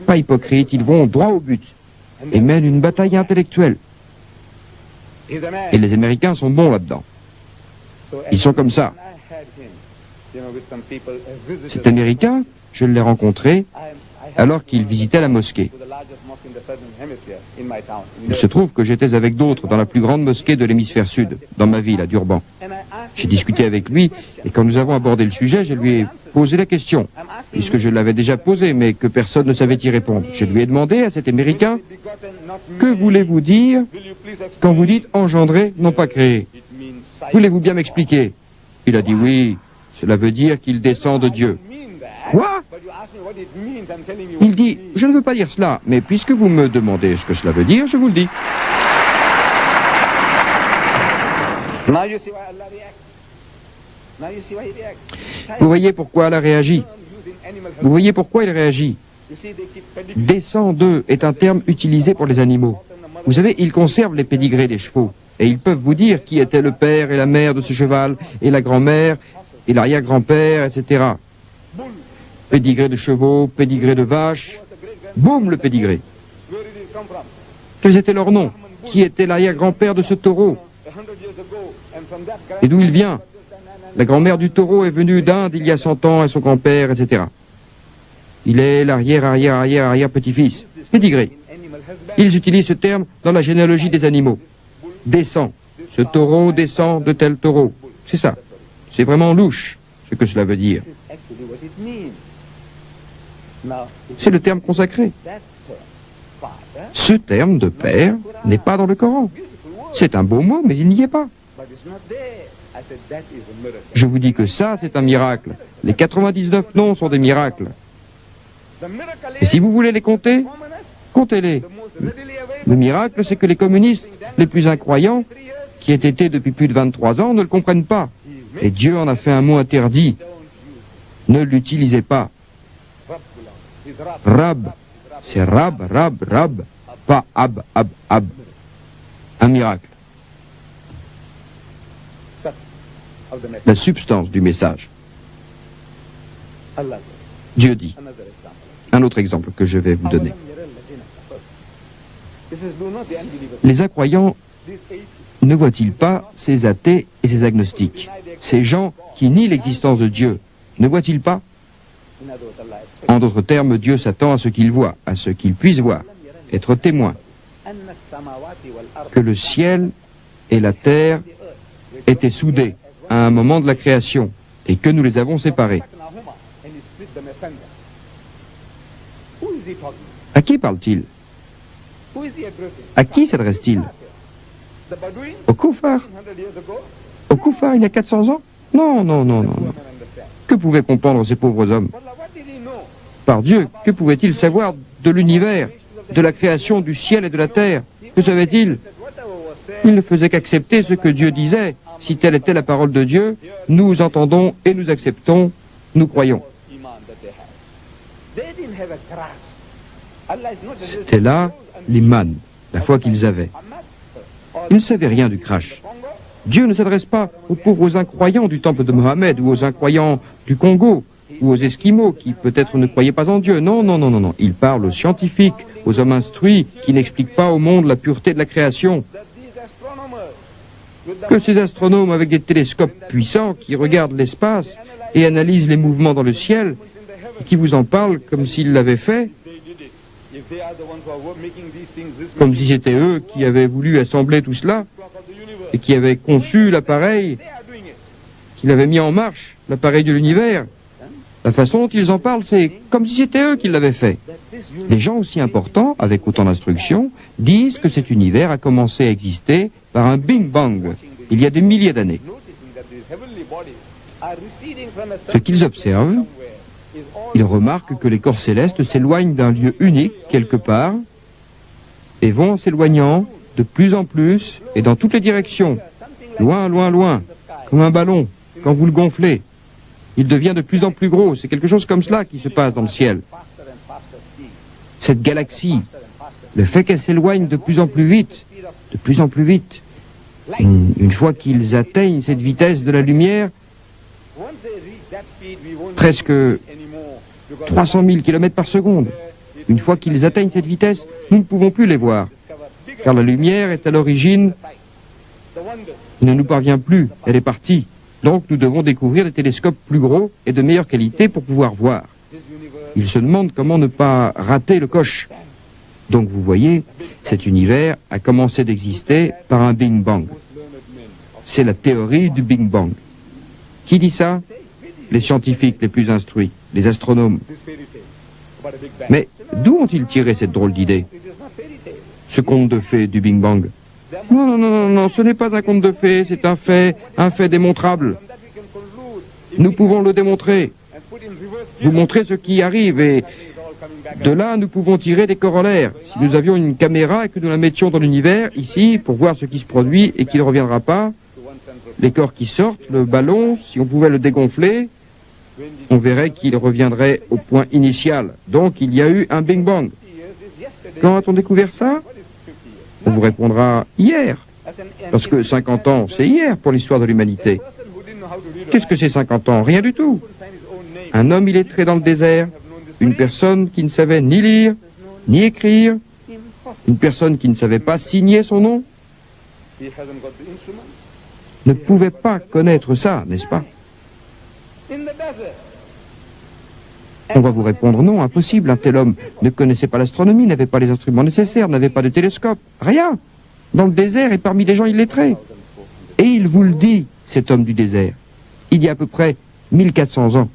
Pas hypocrite, ils vont droit au but. Et mènent une bataille intellectuelle. Et les Américains sont bons là-dedans. Ils sont comme ça. Cet Américain, je l'ai rencontré alors qu'il visitait la mosquée. Il se trouve que j'étais avec d'autres dans la plus grande mosquée de l'hémisphère sud, dans ma ville, à Durban. J'ai discuté avec lui, et quand nous avons abordé le sujet, je lui ai posé la question, puisque je l'avais déjà posée, mais que personne ne savait y répondre. Je lui ai demandé à cet Américain, que voulez-vous dire quand vous dites engendrer, non pas créer? Voulez-vous bien m'expliquer? Il a dit oui, cela veut dire qu'il descend de Dieu. Quoi? Il dit, je ne veux pas dire cela, mais puisque vous me demandez ce que cela veut dire, je vous le dis. Vous voyez pourquoi elle a réagi. Vous voyez pourquoi il réagit. Descend d'eux est un terme utilisé pour les animaux. Vous savez, ils conservent les pédigrés des chevaux. Et ils peuvent vous dire qui était le père et la mère de ce cheval, et la grand-mère, et l'arrière-grand-père, etc. Pédigré de chevaux, pédigré de vaches. Boum, le pédigré. Quels étaient leurs noms? Qui était l'arrière-grand-père de ce taureau? Et d'où il vient? La grand-mère du taureau est venue d'Inde il y a 100 ans, et son grand-père, etc. Il est l'arrière-petit-fils. Pédigré. Ils utilisent ce terme dans la généalogie des animaux. Descend. Ce taureau descend de tel taureau. C'est ça. C'est vraiment louche, ce que cela veut dire. C'est le terme consacré. Ce terme de père n'est pas dans le Coran. C'est un beau mot, mais il n'y est pas. Je vous dis que ça, c'est un miracle. Les 99 noms sont des miracles. Et si vous voulez les compter, comptez-les. Le miracle, c'est que les communistes les plus incroyants, qui aient été depuis plus de 23 ans, ne le comprennent pas. Et Dieu en a fait un mot interdit. Ne l'utilisez pas. Rab, c'est rab, pas ab. Un miracle. La substance du message. Dieu dit. Un autre exemple que je vais vous donner. Les incroyants ne voient-ils pas ces athées et ces agnostiques, ces gens qui nient l'existence de Dieu, ne voient-ils pas? En d'autres termes, Dieu s'attend à ce qu'il voit, à ce qu'il puisse voir, être témoin, que le ciel et la terre étaient soudés à un moment de la création et que nous les avons séparés. À qui parle-t-il? À qui s'adresse-t-il? Au Koufar. Au Koufar, il y a 400 ans? Non. Que pouvaient comprendre ces pauvres hommes? Par Dieu, que pouvaient-ils savoir de l'univers, de la création du ciel et de la terre. Que savait-il? Il ne faisait qu'accepter ce que Dieu disait. Si telle était la parole de Dieu, nous entendons et nous acceptons, nous croyons. C'était là l'iman, la foi qu'ils avaient. Ils ne savaient rien du crash. Dieu ne s'adresse pas aux pauvres incroyants du temple de Mohammed ou aux incroyants du Congo ou aux Esquimaux qui peut-être ne croyaient pas en Dieu. Non, non, non, non, non. Il parle aux scientifiques, aux hommes instruits qui n'expliquent pas au monde la pureté de la création. Que ces astronomes avec des télescopes puissants qui regardent l'espace et analysent les mouvements dans le ciel et qui vous en parlent comme s'ils l'avaient fait, comme si c'était eux qui avaient voulu assembler tout cela et qui avaient conçu l'appareil, qui l'avaient mis en marche, l'appareil de l'univers. La façon dont ils en parlent, c'est comme si c'était eux qui l'avaient fait. Les gens aussi importants, avec autant d'instructions, disent que cet univers a commencé à exister par un Big Bang, il y a des milliers d'années. Ce qu'ils observent, ils remarquent que les corps célestes s'éloignent d'un lieu unique, quelque part, et vont en s'éloignant de plus en plus et dans toutes les directions, loin, loin, loin, comme un ballon, quand vous le gonflez. Il devient de plus en plus gros, c'est quelque chose comme cela qui se passe dans le ciel. Cette galaxie, le fait qu'elle s'éloigne de plus en plus vite, une fois qu'ils atteignent cette vitesse de la lumière, presque 300 000 km par seconde, une fois qu'ils atteignent cette vitesse, nous ne pouvons plus les voir, car la lumière est à l'origine, elle ne nous parvient plus, elle est partie. Donc nous devons découvrir des télescopes plus gros et de meilleure qualité pour pouvoir voir. Ils se demandent comment ne pas rater le coche. Donc vous voyez, cet univers a commencé d'exister par un Big Bang. C'est la théorie du Big Bang. Qui dit ça? Les scientifiques les plus instruits, les astronomes. Mais d'où ont-ils tiré cette drôle d'idée? Ce conte de fées du Big Bang. Non, non, non, non, non, ce n'est pas un conte de fées, c'est un fait démontrable. Nous pouvons le démontrer, vous montrer ce qui arrive, et de là, nous pouvons tirer des corollaires. Si nous avions une caméra et que nous la mettions dans l'univers, ici, pour voir ce qui se produit et qui ne reviendra pas, les corps qui sortent, le ballon, si on pouvait le dégonfler, on verrait qu'il reviendrait au point initial. Donc, il y a eu un Big Bang. Quand a-t-on découvert ça? On vous répondra hier, parce que 50 ans, c'est hier pour l'histoire de l'humanité. Qu'est-ce que c'est 50 ans? Rien du tout. Un homme illettré dans le désert, une personne qui ne savait ni lire, ni écrire, une personne qui ne savait pas signer son nom, ne pouvait pas connaître ça, n'est-ce pas? On va vous répondre non, impossible, un tel homme ne connaissait pas l'astronomie, n'avait pas les instruments nécessaires, n'avait pas de télescope, rien, dans le désert et parmi des gens illettrés. Et il vous le dit, cet homme du désert, il y a à peu près 1400 ans.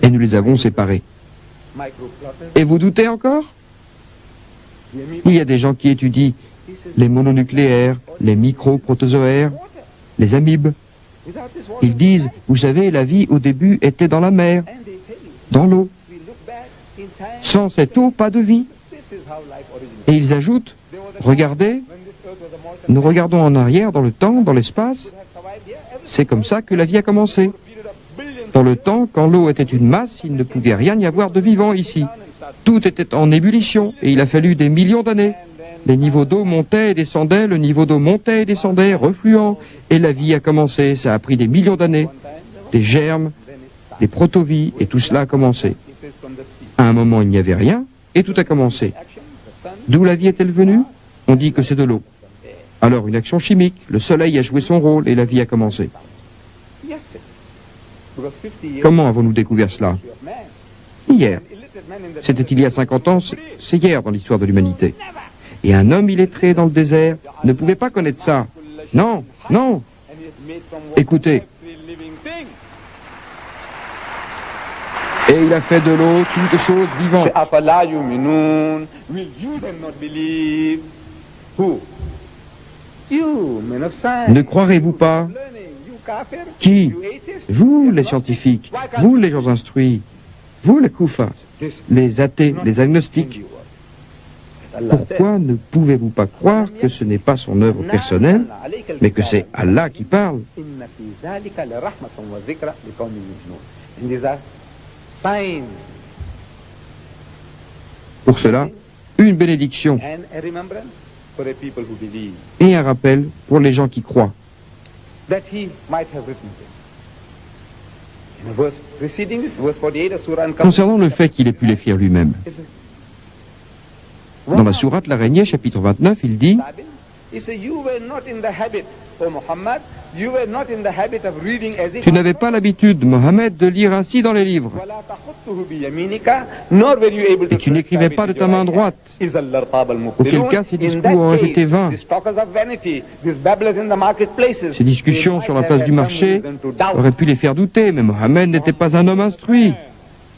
Et nous les avons séparés. Et vous doutez encore? Il y a des gens qui étudient les mononucléaires, les micro-protozoaires, les amibes. Ils disent, vous savez, la vie au début était dans la mer, dans l'eau. Sans cette eau, pas de vie. Et ils ajoutent, regardez, nous regardons en arrière dans le temps, dans l'espace, c'est comme ça que la vie a commencé. Dans le temps, quand l'eau était une masse, il ne pouvait rien y avoir de vivant ici. Tout était en ébullition et il a fallu des millions d'années. Les niveaux d'eau montaient et descendaient, le niveau d'eau montait et descendait, refluant, et la vie a commencé. Ça a pris des millions d'années, des germes, des protovies, et tout cela a commencé. À un moment, il n'y avait rien, et tout a commencé. D'où la vie est-elle venue? On dit que c'est de l'eau. Alors, une action chimique, le soleil a joué son rôle, et la vie a commencé. Comment avons-nous découvert cela? Hier. C'était il y a 50 ans, c'est hier dans l'histoire de l'humanité. Et un homme illettré dans le désert ne pouvait pas connaître ça. Non, non. Écoutez. Et il a fait de l'eau toutes choses vivantes. Ne croirez-vous pas? Qui? Vous, les scientifiques, vous, les gens instruits, vous, les koufars, les athées, les agnostiques. Pourquoi ne pouvez-vous pas croire que ce n'est pas son œuvre personnelle, mais que c'est Allah qui parle? Pour cela, une bénédiction et un rappel pour les gens qui croient. Concernant le fait qu'il ait pu l'écrire lui-même, dans la sourate l'Araignée, chapitre 29, il dit: tu n'avais pas l'habitude, Mohammed, de lire ainsi dans les livres. Et tu n'écrivais pas de ta main droite. Auquel cas, ces discours auraient été vains. Ces discussions sur la place du marché auraient pu les faire douter, mais Mohammed n'était pas un homme instruit.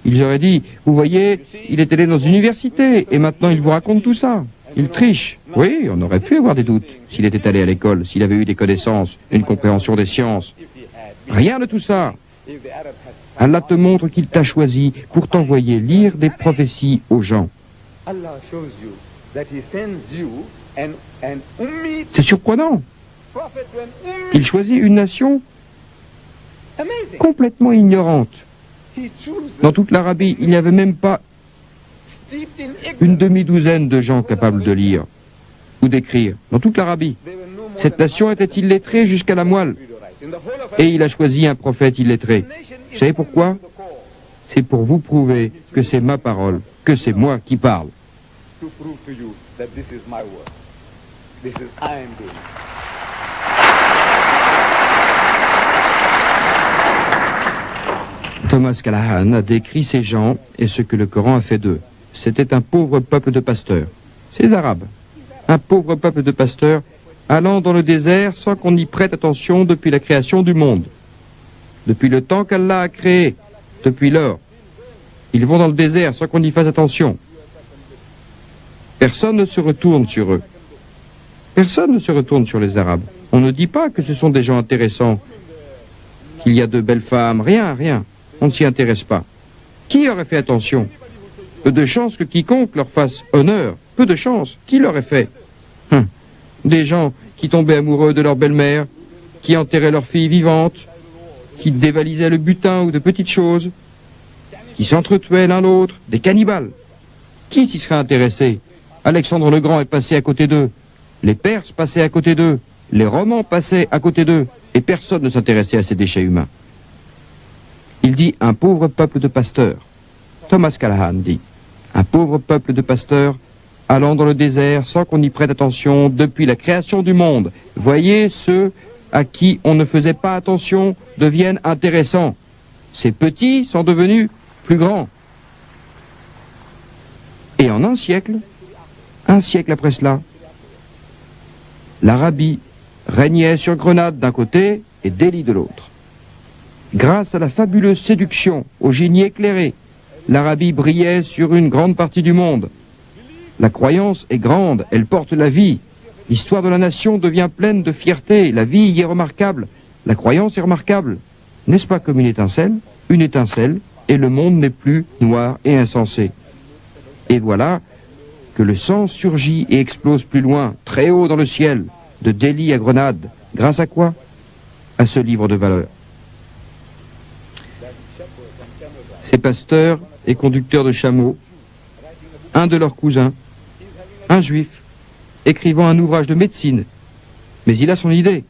Ils auraient dit: vous voyez, il est allé dans une université, et maintenant il vous raconte tout ça. Il triche. Oui, on aurait pu avoir des doutes s'il était allé à l'école, s'il avait eu des connaissances, une compréhension des sciences. Rien de tout ça. Allah te montre qu'il t'a choisi pour t'envoyer lire des prophéties aux gens. C'est surprenant. Il choisit une nation complètement ignorante. Dans toute l'Arabie, il n'y avait même pas une demi-douzaine de gens capables de lire ou d'écrire. Dans toute l'Arabie, cette nation était illettrée jusqu'à la moelle. Et il a choisi un prophète illettré. Vous savez pourquoi? C'est pour vous prouver que c'est ma parole, que c'est moi qui parle. Thomas Callahan a décrit ces gens et ce que le Coran a fait d'eux. C'était un pauvre peuple de pasteurs. Ces Arabes. Un pauvre peuple de pasteurs allant dans le désert sans qu'on y prête attention depuis la création du monde. Depuis le temps qu'Allah a créé, depuis lors. Ils vont dans le désert sans qu'on y fasse attention. Personne ne se retourne sur eux. Personne ne se retourne sur les Arabes. On ne dit pas que ce sont des gens intéressants, qu'il y a de belles femmes, rien. On ne s'y intéresse pas. Qui aurait fait attention? Peu de chance que quiconque leur fasse honneur. Peu de chance. Qui l'aurait fait? Des gens qui tombaient amoureux de leur belle-mère, qui enterraient leur fille vivante, qui dévalisaient le butin ou de petites choses, qui s'entretuaient l'un l'autre, des cannibales. Qui s'y serait intéressé? Alexandre le Grand est passé à côté d'eux. Les Perses passaient à côté d'eux. Les Romans passaient à côté d'eux. Et personne ne s'intéressait à ces déchets humains. Il dit un pauvre peuple de pasteurs. Thomas Callahan dit un pauvre peuple de pasteurs allant dans le désert sans qu'on y prête attention depuis la création du monde. Voyez, ceux à qui on ne faisait pas attention deviennent intéressants. Ces petits sont devenus plus grands. Et en un siècle après cela, l'Arabie régnait sur Grenade d'un côté et Delhi de l'autre. Grâce à la fabuleuse séduction, au génie éclairé, l'Arabie brillait sur une grande partie du monde. La croyance est grande, elle porte la vie. L'histoire de la nation devient pleine de fierté, la vie y est remarquable, la croyance est remarquable. N'est-ce pas comme une étincelle, et le monde n'est plus noir et insensé. Et voilà que le sang surgit et explose plus loin, très haut dans le ciel, de Delhi à Grenade. Grâce à quoi? À ce livre de valeur. Ces pasteurs et conducteurs de chameaux, un de leurs cousins, un juif, écrivant un ouvrage de médecine, mais il a son idée.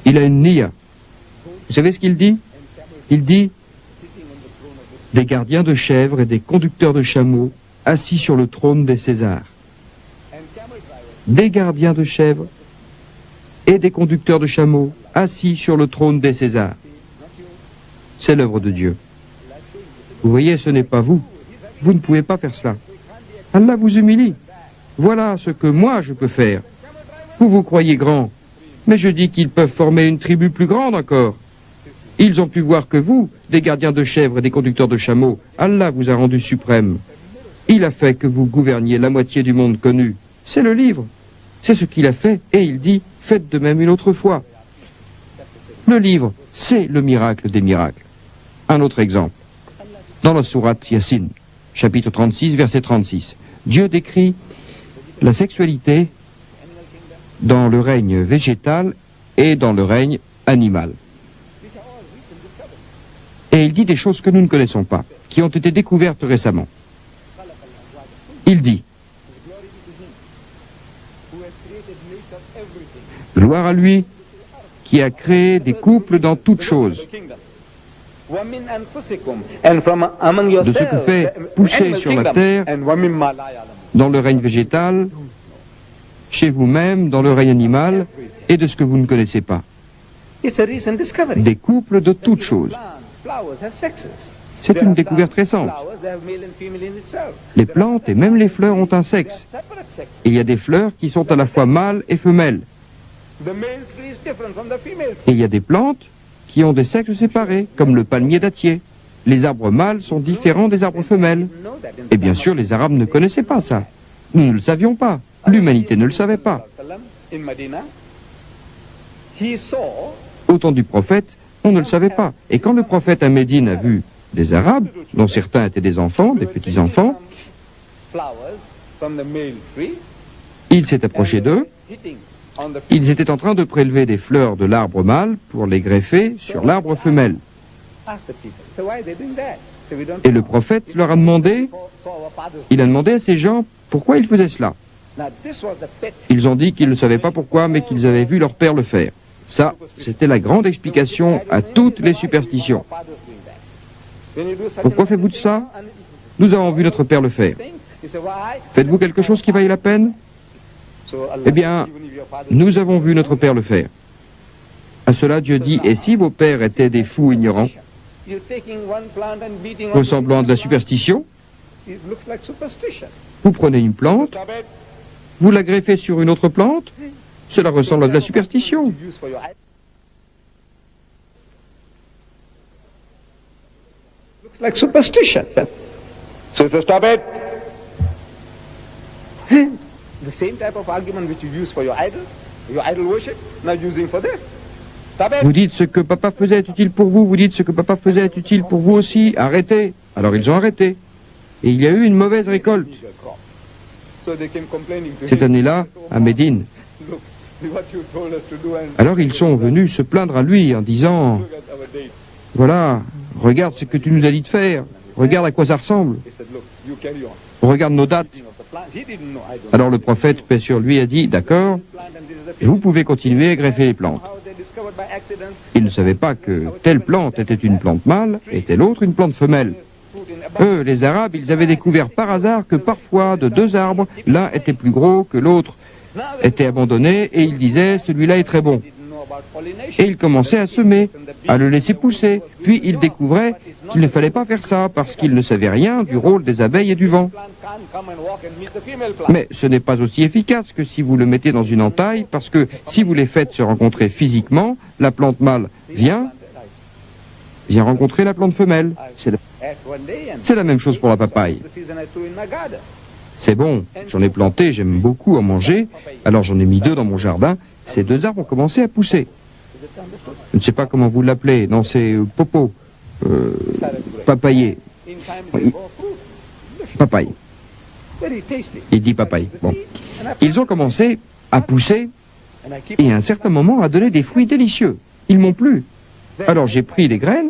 Il a une niya. Vous savez ce qu'il dit? Il dit des gardiens de chèvres et des conducteurs de chameaux assis sur le trône des Césars. Des gardiens de chèvres et des conducteurs de chameaux assis sur le trône des Césars. C'est l'œuvre de Dieu. Vous voyez, ce n'est pas vous. Vous ne pouvez pas faire cela. Allah vous humilie. Voilà ce que moi je peux faire. Vous vous croyez grand, mais je dis qu'ils peuvent former une tribu plus grande encore. Ils ont pu voir que vous, des gardiens de chèvres et des conducteurs de chameaux, Allah vous a rendu suprême. Il a fait que vous gouverniez la moitié du monde connu. C'est le livre. C'est ce qu'il a fait, et il dit, faites de même une autre fois. Le livre, c'est le miracle des miracles. Un autre exemple. Dans la sourate Yassine, chapitre 36, verset 36, Dieu décrit la sexualité dans le règne végétal et dans le règne animal. Et il dit des choses que nous ne connaissons pas, qui ont été découvertes récemment. Il dit, gloire à lui qui a créé des couples dans toutes choses, de ce que fait pousser sur la terre, dans le règne végétal, chez vous-même, dans le règne animal, et de ce que vous ne connaissez pas. Des couples de toutes choses. C'est une découverte récente. Les plantes et même les fleurs ont un sexe. Il y a des fleurs qui sont à la fois mâles et femelles. Et il y a des plantes qui ont des sexes séparés, comme le palmier dattier. Les arbres mâles sont différents des arbres femelles. Et bien sûr, les Arabes ne connaissaient pas ça. Nous ne le savions pas. L'humanité ne le savait pas. Au temps du prophète, on ne le savait pas. Et quand le prophète à Médine a vu des Arabes, dont certains étaient des enfants, des petits-enfants, il s'est approché d'eux. Ils étaient en train de prélever des fleurs de l'arbre mâle pour les greffer sur l'arbre femelle. Et le prophète leur a demandé, il a demandé à ces gens pourquoi ils faisaient cela. Ils ont dit qu'ils ne savaient pas pourquoi, mais qu'ils avaient vu leur père le faire. Ça, c'était la grande explication à toutes les superstitions. Pourquoi faites-vous de ça? Nous avons vu notre père le faire. Faites-vous quelque chose qui vaille la peine? Eh bien, nous avons vu notre père le faire. À cela, Dieu dit, et si vos pères étaient des fous ignorants, ressemblant à de la superstition, vous prenez une plante, vous la greffez sur une autre plante, cela ressemble à de la superstition. Like superstition. So it's a stop it. See, the same type of argument which you use for your idol worship, now using for this. Stop it. Vous dites ce que papa faisait est utile pour vous, vous dites ce que papa faisait est utile pour vous aussi, arrêtez. Alors ils ont arrêté. Et il y a eu une mauvaise récolte. So they came complaining to Cette him. année-là, à Médine. Look, what you told us to do and Alors ils sont venus se plaindre à lui en disant, look at our dates. voilà, regarde ce que tu nous as dit de faire, regarde à quoi ça ressemble, He said, look, you carry on. regarde nos dates. Of the plant. He didn't know. I don't Alors le prophète, paix sur lui, a dit, d'accord, plant and this is the vous pouvez continuer à greffer les plantes. how they discovered by accident Ils ne savaient pas que telle plante était une plante mâle et telle autre une plante femelle. fruit in abundance. Eux, les Arabes, ils avaient découvert par hasard que parfois, de deux arbres, l'un était plus gros que l'autre, était abandonné, et ils disaient, celui-là est très bon. Didn't know about pollination. Et ils commençaient à semer, à le laisser pousser. Puis ils découvraient qu'il ne fallait pas faire ça, parce qu'ils ne savaient rien du rôle des abeilles et du vent. Plant can't come and walk and meet the female plant. Mais ce n'est pas aussi efficace que si vous le mettez dans une entaille, parce que si vous les faites se rencontrer physiquement, la plante mâle vient rencontrer la plante femelle. Ate one day and C'est la même chose pour la papaye. the season I threw in my garden. C'est bon, j'en ai planté, j'aime beaucoup en manger, alors j'en ai mis 2 dans mon jardin. Ces 2 arbres ont commencé à pousser. Je ne sais pas comment vous l'appelez, non c'est popo, papayer, In time Oui. they bore fruit. papaye. Very tasty. Il dit papaye. Bon. Ils ont commencé à pousser And I keep et à un certain moment à donner des fruits délicieux. Ils m'ont plu. Alors j'ai pris des graines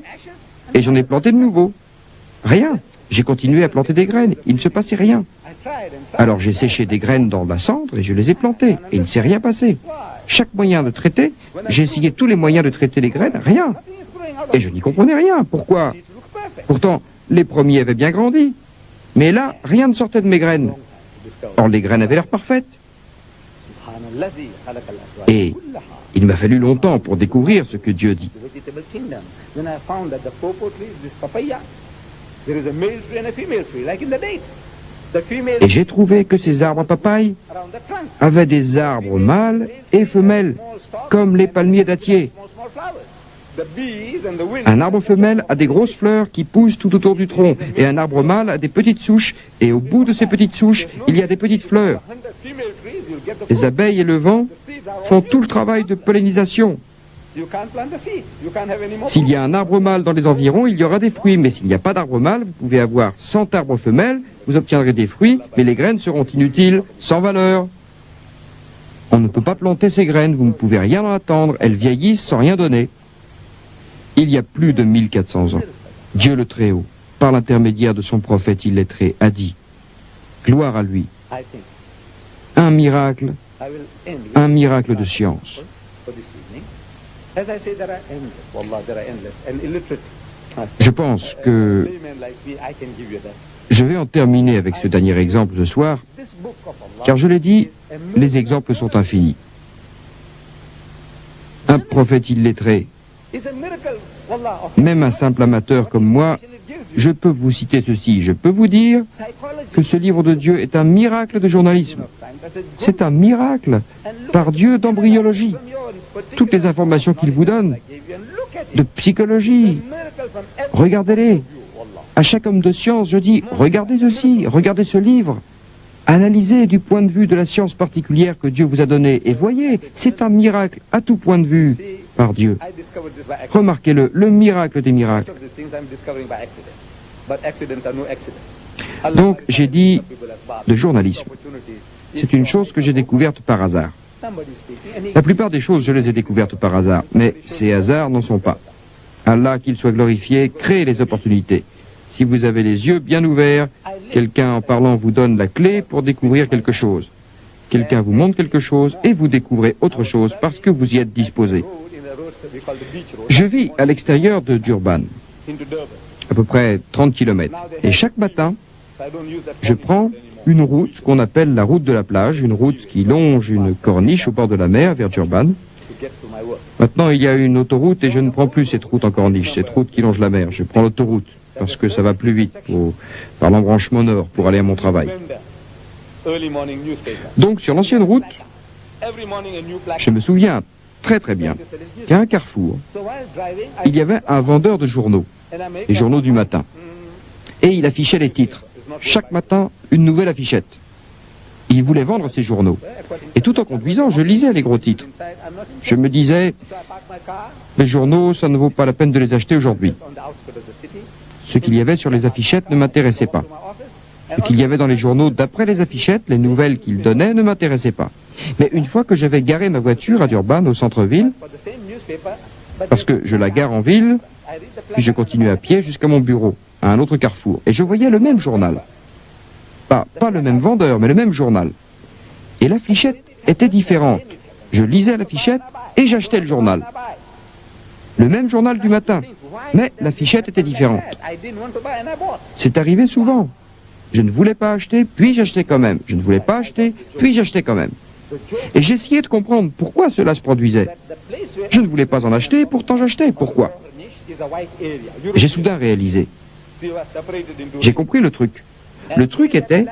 et j'en ai planté de nouveau. Rien. J'ai continué à planter des graines. Il ne se passait rien. I tried and tried. Alors j'ai séché des graines dans la cendre et je les ai plantées. Et il ne s'est rien passé. Chaque moyen de traiter, j'ai essayé tous les moyens de traiter les graines, rien. Nothing is growing out of Et je n'y comprenais rien. Pourquoi? it. It looks perfect. Pourtant, les premiers avaient bien grandi. Mais là, rien ne sortait de mes graines. Or, les graines avaient l'air parfaites. Subhanallazi khalaqal azwaj Et kullaha. il m'a fallu longtemps pour découvrir ce que Dieu dit. The vegetable kingdom. When I found that the pawpaw tree, this papaya, there is a male tree and a female tree, like in the dates. The female Et j'ai trouvé que ces arbres à papaye around the trunk. avaient des arbres mâles et femelles, Small stalks comme les palmiers dattiers. small flowers. Un arbre femelle a des grosses fleurs qui poussent tout autour du tronc, et un arbre mâle a des petites souches, et au bout de ces petites souches, il y a des petites fleurs. Les abeilles et le vent font tout le travail de pollinisation. S'il y a un arbre mâle dans les environs, il y aura des fruits, mais s'il n'y a pas d'arbre mâle, vous pouvez avoir 100 arbres femelles, vous obtiendrez des fruits, mais les graines seront inutiles, sans valeur. On ne peut pas planter ces graines, vous ne pouvez rien en attendre, elles vieillissent sans rien donner. Il y a plus de 1400 ans, Dieu le Très-Haut, par l'intermédiaire de son prophète illettré, a dit « Gloire à lui ». Un miracle de science. Je pense que je vais en terminer avec ce dernier exemple ce soir, car je l'ai dit, les exemples sont infinis. Un prophète illettré, même un simple amateur comme moi, je peux vous citer ceci, je peux vous dire que ce livre de Dieu est un miracle de journalisme. C'est un miracle par Dieu d'embryologie. Toutes les informations qu'il vous donne, de psychologie, regardez-les. À chaque homme de science, je dis, regardez ceci, regardez ce livre. Analysez du point de vue de la science particulière que Dieu vous a donnée. Et voyez, c'est un miracle à tout point de vue par Dieu. Remarquez-le, le miracle des miracles. Donc, j'ai dit de journalisme. C'est une chose que j'ai découverte par hasard. La plupart des choses, je les ai découvertes par hasard, mais ces hasards n'en sont pas. Allah, qu'il soit glorifié, crée les opportunités. Si vous avez les yeux bien ouverts, quelqu'un en parlant vous donne la clé pour découvrir quelque chose. Quelqu'un vous montre quelque chose et vous découvrez autre chose parce que vous y êtes disposé. Je vis à l'extérieur de Durban, à peu près 30 km. Et chaque matin, je prends une route, ce qu'on appelle la route de la plage, une route qui longe une corniche au bord de la mer vers Durban. Maintenant, il y a une autoroute et je ne prends plus cette route en corniche, cette route qui longe la mer. Je prends l'autoroute parce que ça va plus vite par l'embranchement nord pour aller à mon travail. Donc, sur l'ancienne route, je me souviens très très bien qu'à un carrefour, il y avait un vendeur de journaux, les journaux du matin. Et il affichait les titres. Chaque matin, une nouvelle affichette. Il voulait vendre ses journaux. Et tout en conduisant, je lisais les gros titres. Je me disais, les journaux, ça ne vaut pas la peine de les acheter aujourd'hui. Ce qu'il y avait sur les affichettes ne m'intéressait pas. Ce qu'il y avait dans les journaux d'après les affichettes, les nouvelles qu'ils donnaient ne m'intéressaient pas. Mais une fois que j'avais garé ma voiture à Durban, au centre-ville, parce que je la gare en ville, puis je continue à pied jusqu'à mon bureau, à un autre carrefour, et je voyais le même journal. Pas le même vendeur, mais le même journal. Et l'affichette était différente. Je lisais l'affichette et j'achetais le journal. Le même journal du matin, mais l'affichette était différente. C'est arrivé souvent. Je ne voulais pas acheter, puis j'achetais quand même. Je ne voulais pas acheter, puis j'achetais quand même. Et j'essayais de comprendre pourquoi cela se produisait. Je ne voulais pas en acheter, pourtant j'achetais. Pourquoi? J'ai soudain réalisé. J'ai compris le truc. Le truc était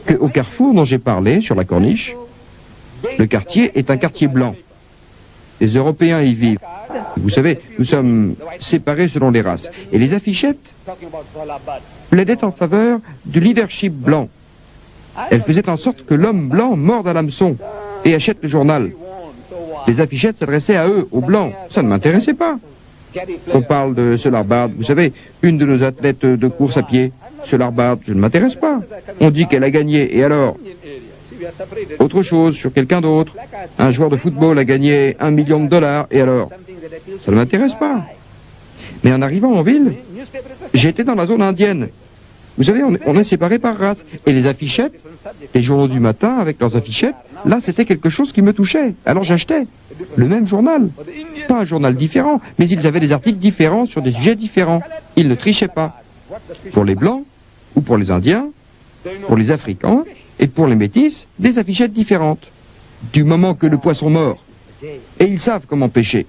qu'au carrefour dont j'ai parlé, sur la corniche, le quartier est un quartier blanc. Les Européens y vivent. Vous savez, nous sommes séparés selon les races. Et les affichettes plaidaient en faveur du leadership blanc. Elles faisaient en sorte que l'homme blanc morde à l'hameçon et achète le journal. Les affichettes s'adressaient à eux, aux blancs. Ça ne m'intéressait pas. On parle de Solar Bard, vous savez, une de nos athlètes de course à pied. Solar Bard, je ne m'intéresse pas. On dit qu'elle a gagné, et alors? Autre chose, sur quelqu'un d'autre. Un joueur de football a gagné $1 million, et alors? Ça ne m'intéresse pas. Mais en arrivant en ville, j'étais dans la zone indienne. Vous savez, on est séparés par race. Et les affichettes, les journaux du matin avec leurs affichettes, là c'était quelque chose qui me touchait. Alors j'achetais le même journal. Pas un journal différent, mais ils avaient des articles différents sur des sujets différents. Ils ne trichaient pas. Pour les Blancs, ou pour les Indiens, pour les Africains, et pour les Métis, des affichettes différentes. Du moment que le poisson mord. Et ils savent comment pêcher.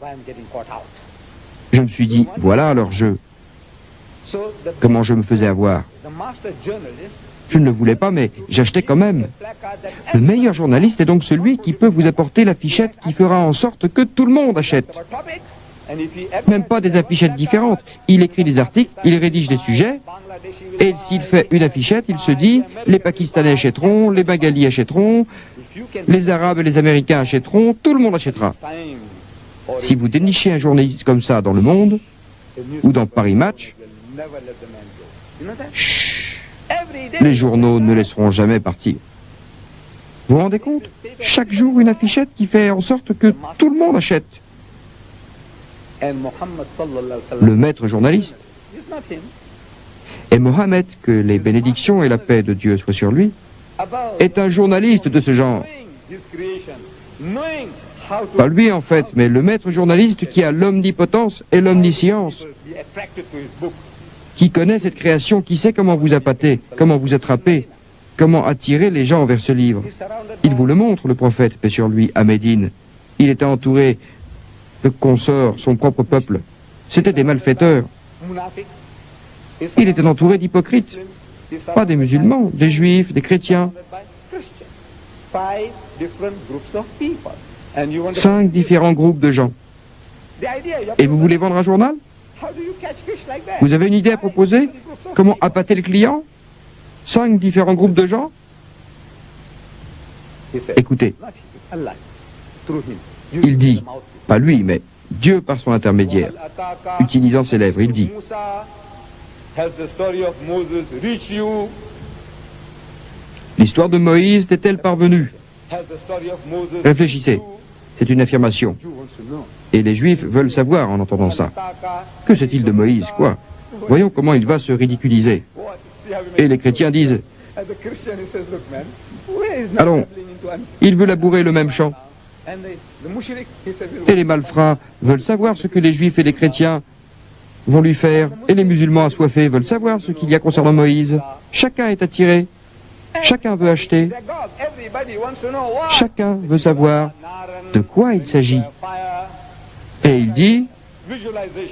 Je me suis dit, voilà leur jeu. Comment je me faisais avoir. Je ne le voulais pas, mais j'achetais quand même. Le meilleur journaliste est donc celui qui peut vous apporter l'affichette qui fera en sorte que tout le monde achète. Même pas des affichettes différentes. Il écrit des articles, il rédige des sujets, et s'il fait une affichette, il se dit, les Pakistanais achèteront, les Bengalis achèteront, les Arabes et les Américains achèteront, tout le monde achètera. Si vous dénichez un journaliste comme ça dans Le Monde, ou dans Paris Match, chut, les journaux ne laisseront jamais partir. Vous vous rendez compte? Chaque jour, une affichette qui fait en sorte que tout le monde achète. Le maître journaliste. Et Mohammed, que les bénédictions et la paix de Dieu soient sur lui, est un journaliste de ce genre. Pas lui en fait, mais le maître journaliste qui a l'omnipotence et l'omniscience, qui connaît cette création, qui sait comment vous appâter, comment vous attraper, comment attirer les gens vers ce livre. Il vous le montre, le prophète, paix sur lui, à Médine. Il était entouré de consorts, son propre peuple. C'étaient des malfaiteurs. Il était entouré d'hypocrites. Pas des musulmans, des juifs, des chrétiens. 5 différents groupes de gens. Et vous voulez vendre un journal? Vous avez une idée à proposer? Comment appâter le client? 5 différents groupes de gens? Écoutez, il dit, pas lui, mais Dieu par son intermédiaire, utilisant ses lèvres, il dit, l'histoire de Moïse t'est-elle parvenue? Réfléchissez, c'est une affirmation. Et les Juifs veulent savoir en entendant ça. Que sait-il de Moïse, quoi? Voyons comment il va se ridiculiser. Et les chrétiens disent, allons, il veut labourer le même champ. Et les malfrats veulent savoir ce que les Juifs et les chrétiens vont lui faire. Et les musulmans assoiffés veulent savoir ce qu'il y a concernant Moïse. Chacun est attiré. Chacun veut acheter. Chacun veut savoir de quoi il s'agit. Et il dit,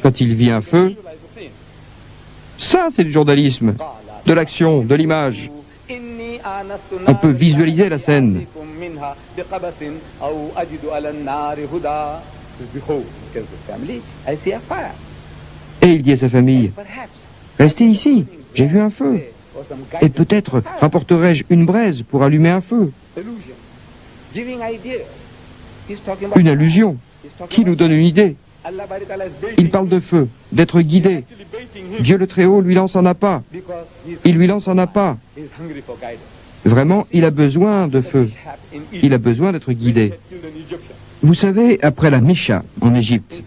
quand il vit un feu, ça c'est du journalisme, de l'action, de l'image. On peut visualiser la scène. Et il dit à sa famille, restez ici, j'ai vu un feu. Et peut-être rapporterai-je une braise pour allumer un feu. Une allusion qui nous donne une idée. Il parle de feu, d'être guidé. Dieu le Très-Haut lui lance un appât. Il lui lance un appât. Vraiment, il a besoin de feu. Il a besoin d'être guidé. Vous savez, après la Misha en Égypte,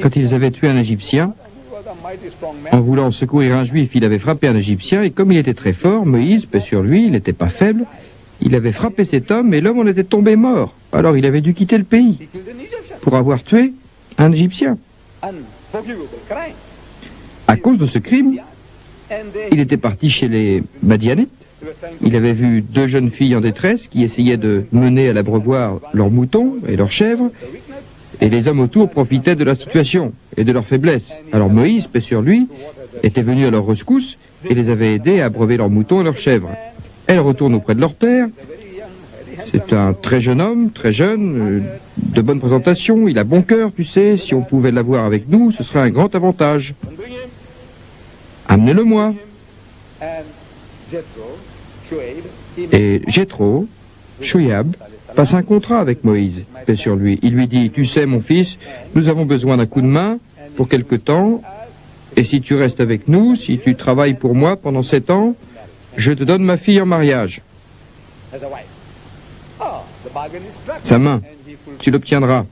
quand ils avaient tué un Égyptien, en voulant secourir un Juif, il avait frappé un Égyptien, et comme il était très fort, Moïse, paix sur lui, il n'était pas faible, il avait frappé cet homme, et l'homme en était tombé mort. Alors il avait dû quitter le pays pour avoir tué un Égyptien. À cause de ce crime, il était parti chez les Madianites. Il avait vu 2 jeunes filles en détresse qui essayaient de mener à l'abreuvoir leurs moutons et leurs chèvres, et les hommes autour profitaient de la situation et de leur faiblesse. Alors Moïse, paix sur lui, était venu à leur rescousse et les avait aidés à abreuver leurs moutons et leurs chèvres. Elles retournent auprès de leur père. C'est un très jeune homme, très jeune, de bonne présentation, il a bon cœur, tu sais, si on pouvait l'avoir avec nous, ce serait un grand avantage. Amenez-le-moi. Et Jéthro, Shoyab, passe un contrat avec Moïse, paix sur lui. Il lui dit, tu sais mon fils, nous avons besoin d'un coup de main pour quelque temps, et si tu restes avec nous, si tu travailles pour moi pendant 7 ans, je te donne ma fille en mariage. Sa main, tu l'obtiendras.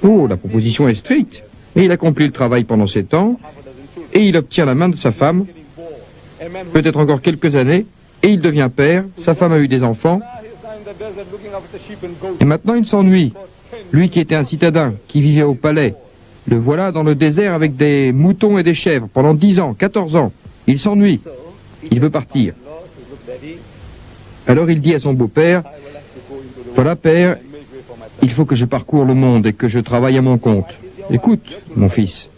Oh, la proposition est stricte. Et il accomplit le travail pendant 7 ans, et il obtient la main de sa femme, peut-être encore quelques années, et il devient père, sa femme a eu des enfants, et maintenant il s'ennuie. Lui qui était un citadin, qui vivait au palais, le voilà dans le désert avec des moutons et des chèvres pendant 10 ans, 14 ans. Il s'ennuie. Il veut partir. Alors il dit à son beau-père, voilà père, il faut que je parcours le monde et que je travaille à mon compte. Écoute, mon fils,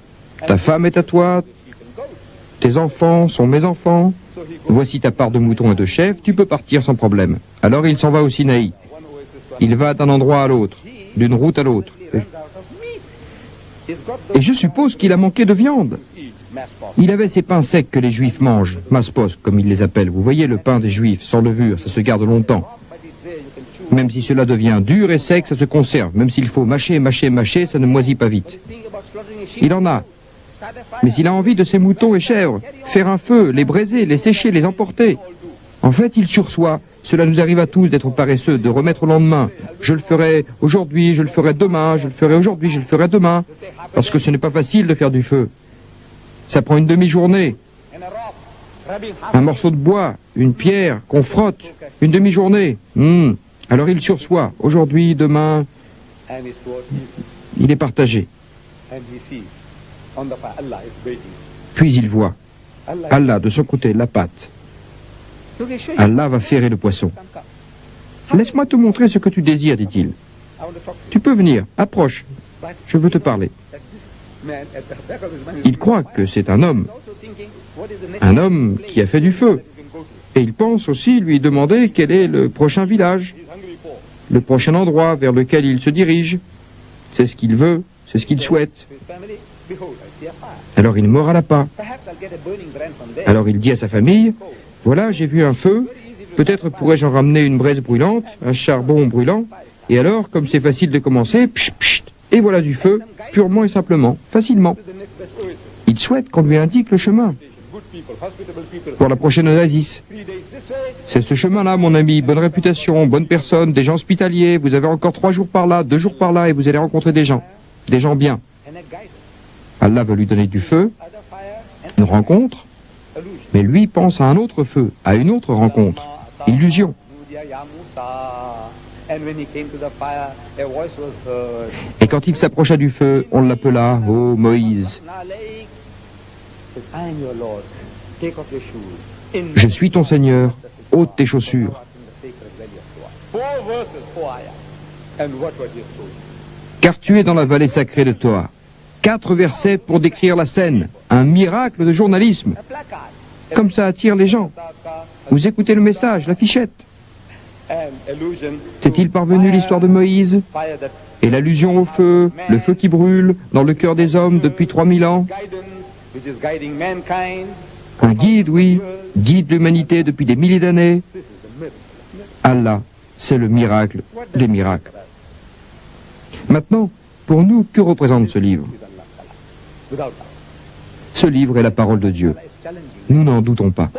ta femme est à toi, tes enfants sont mes enfants, voici ta part de moutons et de chèvres, tu peux partir sans problème. Alors il s'en va au Sinaï. Il va d'un endroit à l'autre, d'une route à l'autre. Et je suppose qu'il a manqué de viande. Il avait ces pains secs que les juifs mangent, maspos comme ils les appellent. Vous voyez le pain des juifs, sans levure, ça se garde longtemps. Même si cela devient dur et sec, ça se conserve. Même s'il faut mâcher, mâcher, mâcher, ça ne moisit pas vite. Il en a. Mais il a envie de ses moutons et chèvres, faire un feu, les braiser, les sécher, les emporter. En fait, il sursoit. Cela nous arrive à tous d'être paresseux, de remettre au lendemain. Je le ferai aujourd'hui, je le ferai demain, je le ferai aujourd'hui, je le ferai demain. Parce que ce n'est pas facile de faire du feu. Ça prend une demi-journée. Un morceau de bois, une pierre qu'on frotte, une demi-journée. Alors il sursoit. Aujourd'hui, demain, il est partagé. Puis il voit. Allah, de son côté, la pâte. Allah va ferrer le poisson. Laisse-moi te montrer ce que tu désires, dit-il. Tu peux venir, approche. Je veux te parler. Il croit que c'est un homme qui a fait du feu. Et il pense aussi lui demander quel est le prochain village, le prochain endroit vers lequel il se dirige. C'est ce qu'il veut, c'est ce qu'il souhaite. Alors il mord à l'appât. Alors il dit à sa famille, voilà, j'ai vu un feu, peut-être pourrais-je en ramener une braise brûlante, un charbon brûlant, et alors, comme c'est facile de commencer, pchit, pchit, et voilà du feu, purement et simplement, facilement. Il souhaite qu'on lui indique le chemin pour la prochaine oasis. C'est ce chemin-là, mon ami, bonne réputation, bonne personne, des gens hospitaliers, vous avez encore 3 jours par là, 2 jours par là, et vous allez rencontrer des gens bien. Allah veut lui donner du feu, une rencontre, mais lui pense à un autre feu, à une autre rencontre, illusion. Et quand il s'approcha du feu, on l'appela « Oh Moïse ». Je suis ton Seigneur, ôte tes chaussures. Car tu es dans la vallée sacrée de Toa. 4 versets pour décrire la scène, un miracle de journalisme. Comme ça attire les gens. Vous écoutez le message, l'affichette. T'est-il parvenu l'histoire de Moïse et l'allusion au feu, le feu qui brûle dans le cœur des hommes depuis 3000 ans? Un guide, oui, guide l'humanité depuis des milliers d'années. Allah, c'est le miracle des miracles. Maintenant, pour nous, que représente ce livre? Ce livre est la parole de Dieu. Nous n'en doutons pas.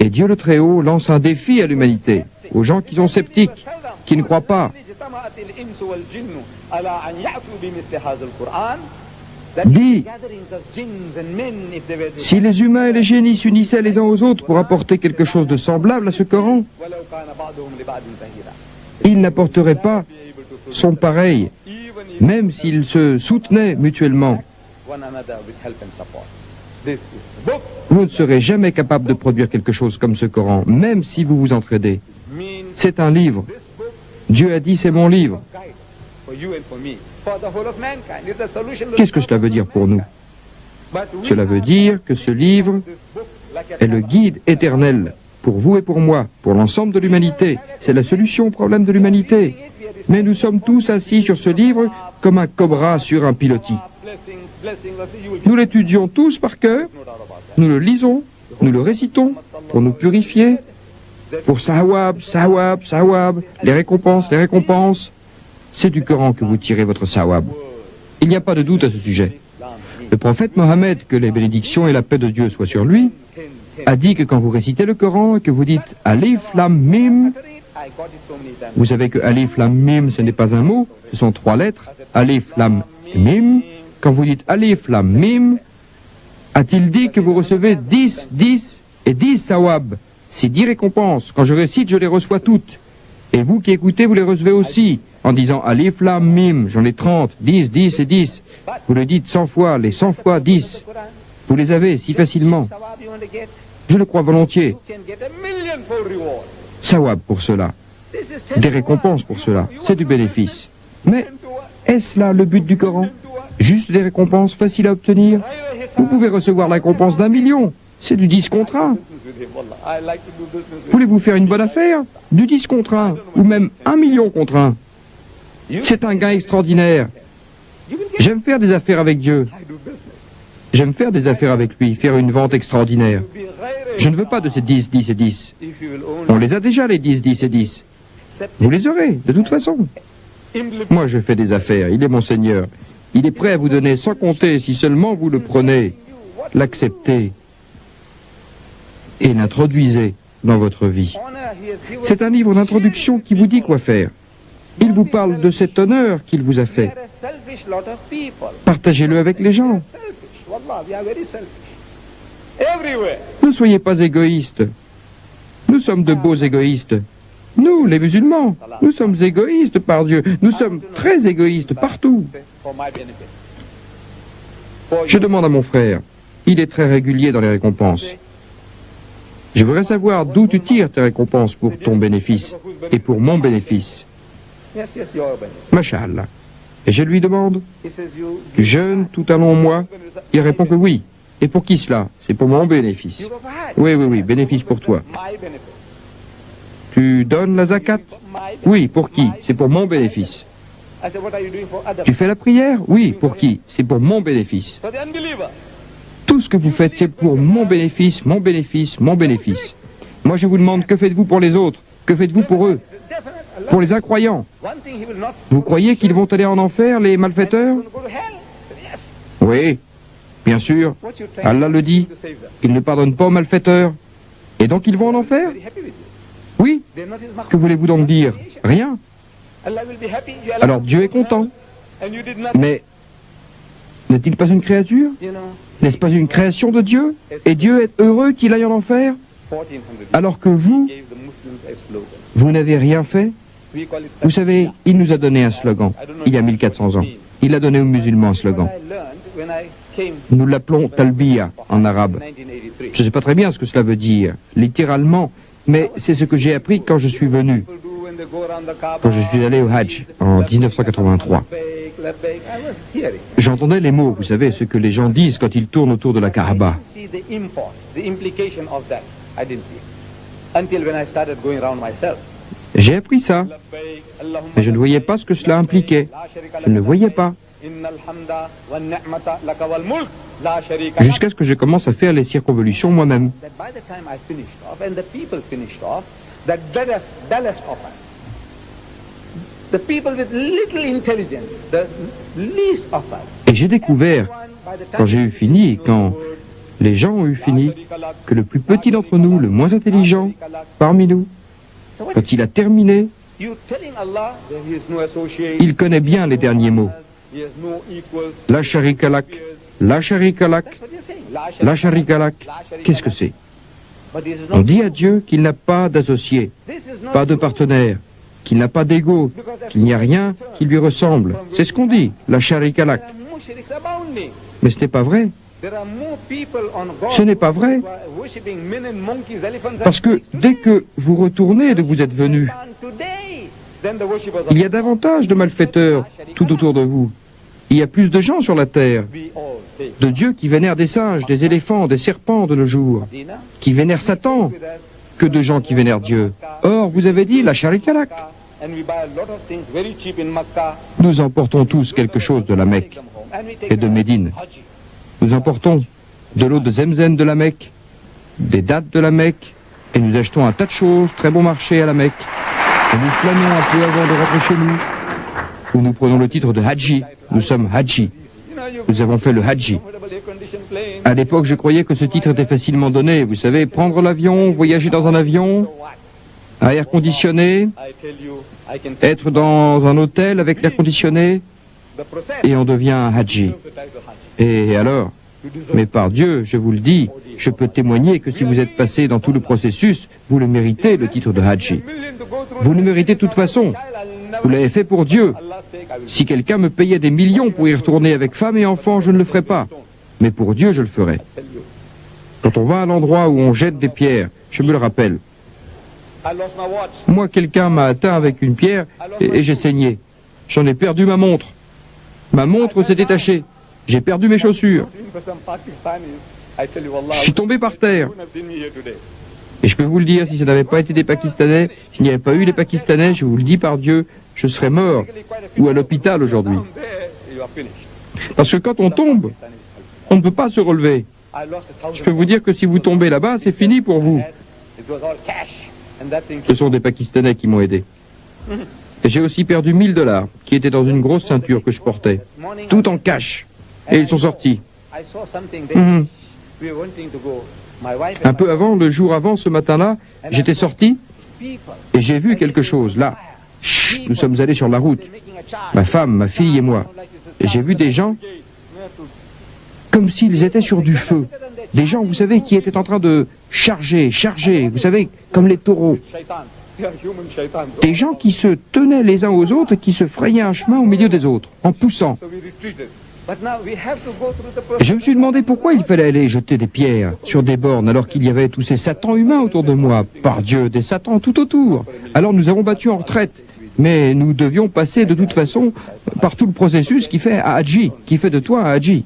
Et Dieu le Très-Haut lance un défi à l'humanité, aux gens qui sont sceptiques, qui ne croient pas. Dis, si les humains et les génies s'unissaient les uns aux autres pour apporter quelque chose de semblable à ce Coran, ils n'apporteraient pas son pareil, même s'ils se soutenaient mutuellement. Vous ne serez jamais capable de produire quelque chose comme ce Coran, même si vous vous entraidez. C'est un livre. Dieu a dit, c'est mon livre. Qu'est-ce que cela veut dire pour nous? Cela veut dire que ce livre est le guide éternel pour vous et pour moi, pour l'ensemble de l'humanité. C'est la solution au problème de l'humanité. Mais nous sommes tous assis sur ce livre comme un cobra sur un pilotis. Nous l'étudions tous par cœur, nous le lisons, nous le récitons pour nous purifier, pour sawab, sawab, sawab, les récompenses, les récompenses. C'est du Coran que vous tirez votre sawab. Il n'y a pas de doute à ce sujet. Le prophète Mohammed, que les bénédictions et la paix de Dieu soient sur lui, a dit que quand vous récitez le Coran et que vous dites Alif Lam Mim, vous savez que Alif Lam Mim ce n'est pas un mot, ce sont 3 lettres, Alif Lam Mim. Quand vous dites Alif Lam Mim, a-t-il dit que vous recevez 10, 10 et 10 sawab? C'est 10 récompenses. Quand je récite, je les reçois toutes. Et vous qui écoutez, vous les recevez aussi. En disant Alif Lam Mim, j'en ai 30, 10, 10 et 10. Vous le dites 100 fois, les 100 fois 10. Vous les avez si facilement. Je le crois volontiers. Sawab pour cela. Des récompenses pour cela. C'est du bénéfice. Mais est-ce là le but du Coran? Juste des récompenses faciles à obtenir? Vous pouvez recevoir la récompense d'1 million. C'est du 10 contre 1. Voulez-vous faire une bonne affaire? Du 10 contre 1, ou même 1 million contre 1. C'est un gain extraordinaire. J'aime faire des affaires avec Dieu. J'aime faire des affaires avec lui, faire une vente extraordinaire. Je ne veux pas de ces 10, 10 et 10. On les a déjà, les 10, 10 et 10. Vous les aurez, de toute façon. Moi, je fais des affaires. Il est mon Seigneur. Il est prêt à vous donner sans compter si seulement vous le prenez, l'acceptez et l'introduisez dans votre vie. C'est un livre d'introduction qui vous dit quoi faire. Il vous parle de cet honneur qu'il vous a fait. Partagez-le avec les gens. Ne soyez pas égoïstes. Nous sommes de beaux égoïstes. Nous, les musulmans, nous sommes égoïstes par Dieu. Nous sommes très égoïstes partout. Je demande à mon frère, il est très régulier dans les récompenses. Je voudrais savoir d'où tu tires tes récompenses pour ton bénéfice et pour mon bénéfice. Masha'Allah. Et je lui demande, tu jeûnes tout un long mois? Il répond que oui. Et pour qui cela? C'est pour mon bénéfice. Oui, bénéfice pour toi. Tu donnes la zakat? Oui, pour qui? C'est pour mon bénéfice. Tu fais la prière? Oui, pour qui? C'est pour mon bénéfice. Tout ce que vous faites, c'est pour mon bénéfice, mon bénéfice, mon bénéfice. Moi, je vous demande, que faites-vous pour les autres? Que faites-vous pour eux? Pour les incroyants. Vous croyez qu'ils vont aller en enfer, les malfaiteurs? Oui, bien sûr. Allah le dit. Il ne pardonne pas aux malfaiteurs. Et donc ils vont en enfer? Oui. Que voulez-vous donc dire? Rien. Alors Dieu est content. Mais n'est-il pas une créature? N'est-ce pas une création de Dieu? Et Dieu est heureux qu'il aille en enfer? Alors que vous n'avez rien fait? Vous savez, il nous a donné un slogan, il y a 1400 ans. Il a donné aux musulmans un slogan. Nous l'appelons Talbiya en arabe. Je ne sais pas très bien ce que cela veut dire, littéralement, mais c'est ce que j'ai appris quand je suis venu, quand je suis allé au Hajj en 1983. J'entendais les mots, vous savez, ce que les gens disent quand ils tournent autour de la Kaaba. J'ai appris ça, mais je ne voyais pas ce que cela impliquait. Je ne le voyais pas. Jusqu'à ce que je commence à faire les circonvolutions moi-même. Et j'ai découvert, quand j'ai eu fini, quand les gens ont eu fini, que le plus petit d'entre nous, le moins intelligent parmi nous, quand il a terminé, il connaît bien les derniers mots. La sharika lak, la sharika lak, la sharika lak. Qu'est-ce que c'est? On dit à Dieu qu'il n'a pas d'associé, pas de partenaire, qu'il n'a pas d'ego, qu'il n'y a rien qui lui ressemble. C'est ce qu'on dit, la sharika lak. Mais ce n'est pas vrai. Ce n'est pas vrai. Parce que dès que vous retournez d'où vous êtes venu, il y a davantage de malfaiteurs tout autour de vous. Il y a plus de gens sur la terre, de dieux qui vénèrent des singes, des éléphants, des serpents de nos jours, qui vénèrent Satan, que de gens qui vénèrent Dieu. Or, vous avez dit la sharika lak. Nous emportons tous quelque chose de la Mecque et de Médine. Nous emportons de l'eau de Zemzem de la Mecque, des dattes de la Mecque, et nous achetons un tas de choses, très bon marché à la Mecque. Et nous flânons un peu avant de rentrer chez nous, où nous prenons le titre de Haji. Nous sommes Haji. Nous avons fait le Haji. À l'époque, je croyais que ce titre était facilement donné. Vous savez, prendre l'avion, voyager dans un avion, à air conditionné, être dans un hôtel avec l'air conditionné, et on devient un Haji. Et alors? Mais par Dieu, je vous le dis, je peux témoigner que si vous êtes passé dans tout le processus, vous le méritez, le titre de Haji. Vous le méritez de toute façon. Vous l'avez fait pour Dieu. Si quelqu'un me payait des millions pour y retourner avec femme et enfants, je ne le ferais pas. Mais pour Dieu, je le ferai. Quand on va à l'endroit où on jette des pierres, je me le rappelle. Moi, quelqu'un m'a atteint avec une pierre et j'ai saigné. J'en ai perdu ma montre. Ma montre s'est détachée. J'ai perdu mes chaussures. Je suis tombé par terre. Et je peux vous le dire, si ça n'avait pas été des Pakistanais, s'il n'y avait pas eu les Pakistanais, je vous le dis par Dieu, je serais mort ou à l'hôpital aujourd'hui. Parce que quand on tombe, on ne peut pas se relever. Je peux vous dire que si vous tombez là-bas, c'est fini pour vous. Ce sont des Pakistanais qui m'ont aidé. Et j'ai aussi perdu $1000 qui étaient dans une grosse ceinture que je portais. Tout en cash. Et ils sont sortis. Un peu avant, le jour avant, ce matin-là, j'étais sorti et j'ai vu quelque chose. Là, chut, nous sommes allés sur la route. Ma femme, ma fille et moi. Et j'ai vu des gens comme s'ils étaient sur du feu. Des gens, vous savez, qui étaient en train de charger, vous savez, comme les taureaux. Des gens qui se tenaient les uns aux autres et qui se frayaient un chemin au milieu des autres, en poussant. Et je me suis demandé pourquoi il fallait aller jeter des pierres sur des bornes alors qu'il y avait tous ces satans humains autour de moi. Par Dieu, des satans tout autour. Alors nous avons battu en retraite. Mais nous devions passer de toute façon par tout le processus qui fait à Hadji, qui fait de toi un Hadji.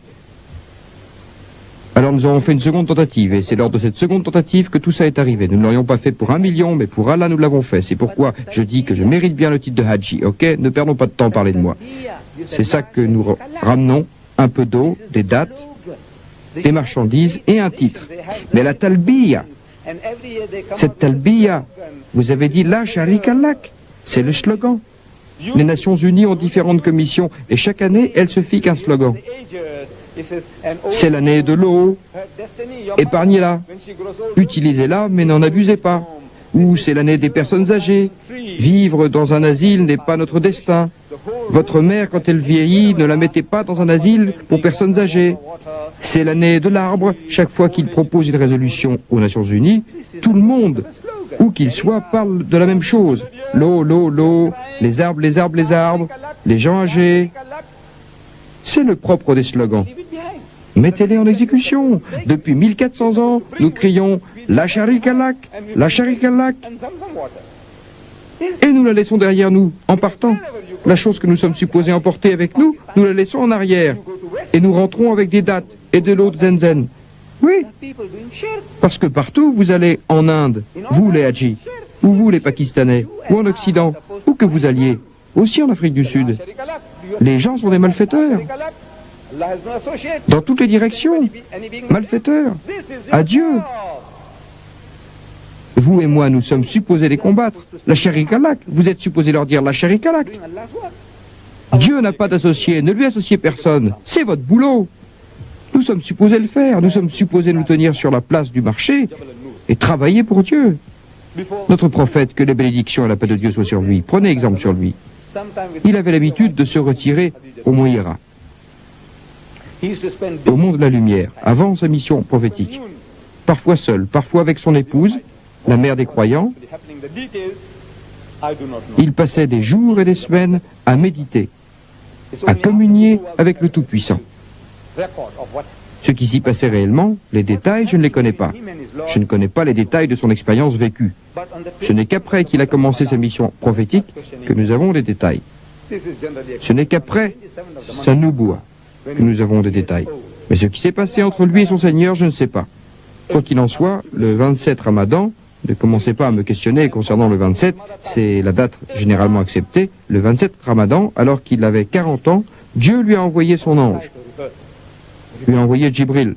Alors nous avons fait une seconde tentative, et c'est lors de cette seconde tentative que tout ça est arrivé. Nous ne l'aurions pas fait pour 1 million, mais pour Allah nous l'avons fait. C'est pourquoi je dis que je mérite bien le titre de Hadji, ok? Ne perdons pas de temps à parler de moi. C'est ça que nous ramenons, un peu d'eau, des dattes, des marchandises et un titre. Mais la talbiya, cette talbiya, vous avez dit la sharika lak, c'est le slogan. Les Nations Unies ont différentes commissions, et chaque année, elles se fixent un slogan. C'est l'année de l'eau, épargnez-la, utilisez-la mais n'en abusez pas. Ou c'est l'année des personnes âgées, vivre dans un asile n'est pas notre destin. Votre mère, quand elle vieillit, ne la mettez pas dans un asile pour personnes âgées. C'est l'année de l'arbre, chaque fois qu'il propose une résolution aux Nations Unies, tout le monde, où qu'il soit, parle de la même chose. L'eau, l'eau, l'eau, les arbres, les arbres, les arbres, les gens âgés. C'est le propre des slogans. Mettez-les en exécution. Depuis 1400 ans, nous crions la sharika lak, la sharika lak. Et nous la laissons derrière nous, en partant. La chose que nous sommes supposés emporter avec nous, nous la laissons en arrière. Et nous rentrons avec des dattes et de l'eau de Zenzen. Oui, parce que partout vous allez en Inde, vous les Hadji, ou vous les Pakistanais, ou en Occident, où que vous alliez, aussi en Afrique du Sud. Les gens sont des malfaiteurs. Dans toutes les directions. Malfaiteurs. Adieu. Vous et moi, nous sommes supposés les combattre. La sharika lak, vous êtes supposés leur dire la sharika lak. Dieu n'a pas d'associé, ne lui associez personne. C'est votre boulot. Nous sommes supposés le faire. Nous sommes supposés nous tenir sur la place du marché et travailler pour Dieu. Notre prophète, que les bénédictions et la paix de Dieu soient sur lui. Prenez exemple sur lui. Il avait l'habitude de se retirer au mont Hira, au mont de la lumière, avant sa mission prophétique. Parfois seul, parfois avec son épouse, la mère des croyants. Il passait des jours et des semaines à méditer, à communier avec le Tout-Puissant. Ce qui s'y passait réellement, les détails, je ne les connais pas. Je ne connais pas les détails de son expérience vécue. Ce n'est qu'après qu'il a commencé sa mission prophétique que nous avons des détails. Ce n'est qu'après sa nubuwa que nous avons des détails. Mais ce qui s'est passé entre lui et son Seigneur, je ne sais pas. Quoi qu'il en soit, le 27 Ramadan, ne commencez pas à me questionner concernant le 27, c'est la date généralement acceptée. Le 27 Ramadan, alors qu'il avait 40 ans, Dieu lui a envoyé son ange. Lui a envoyé Djibril.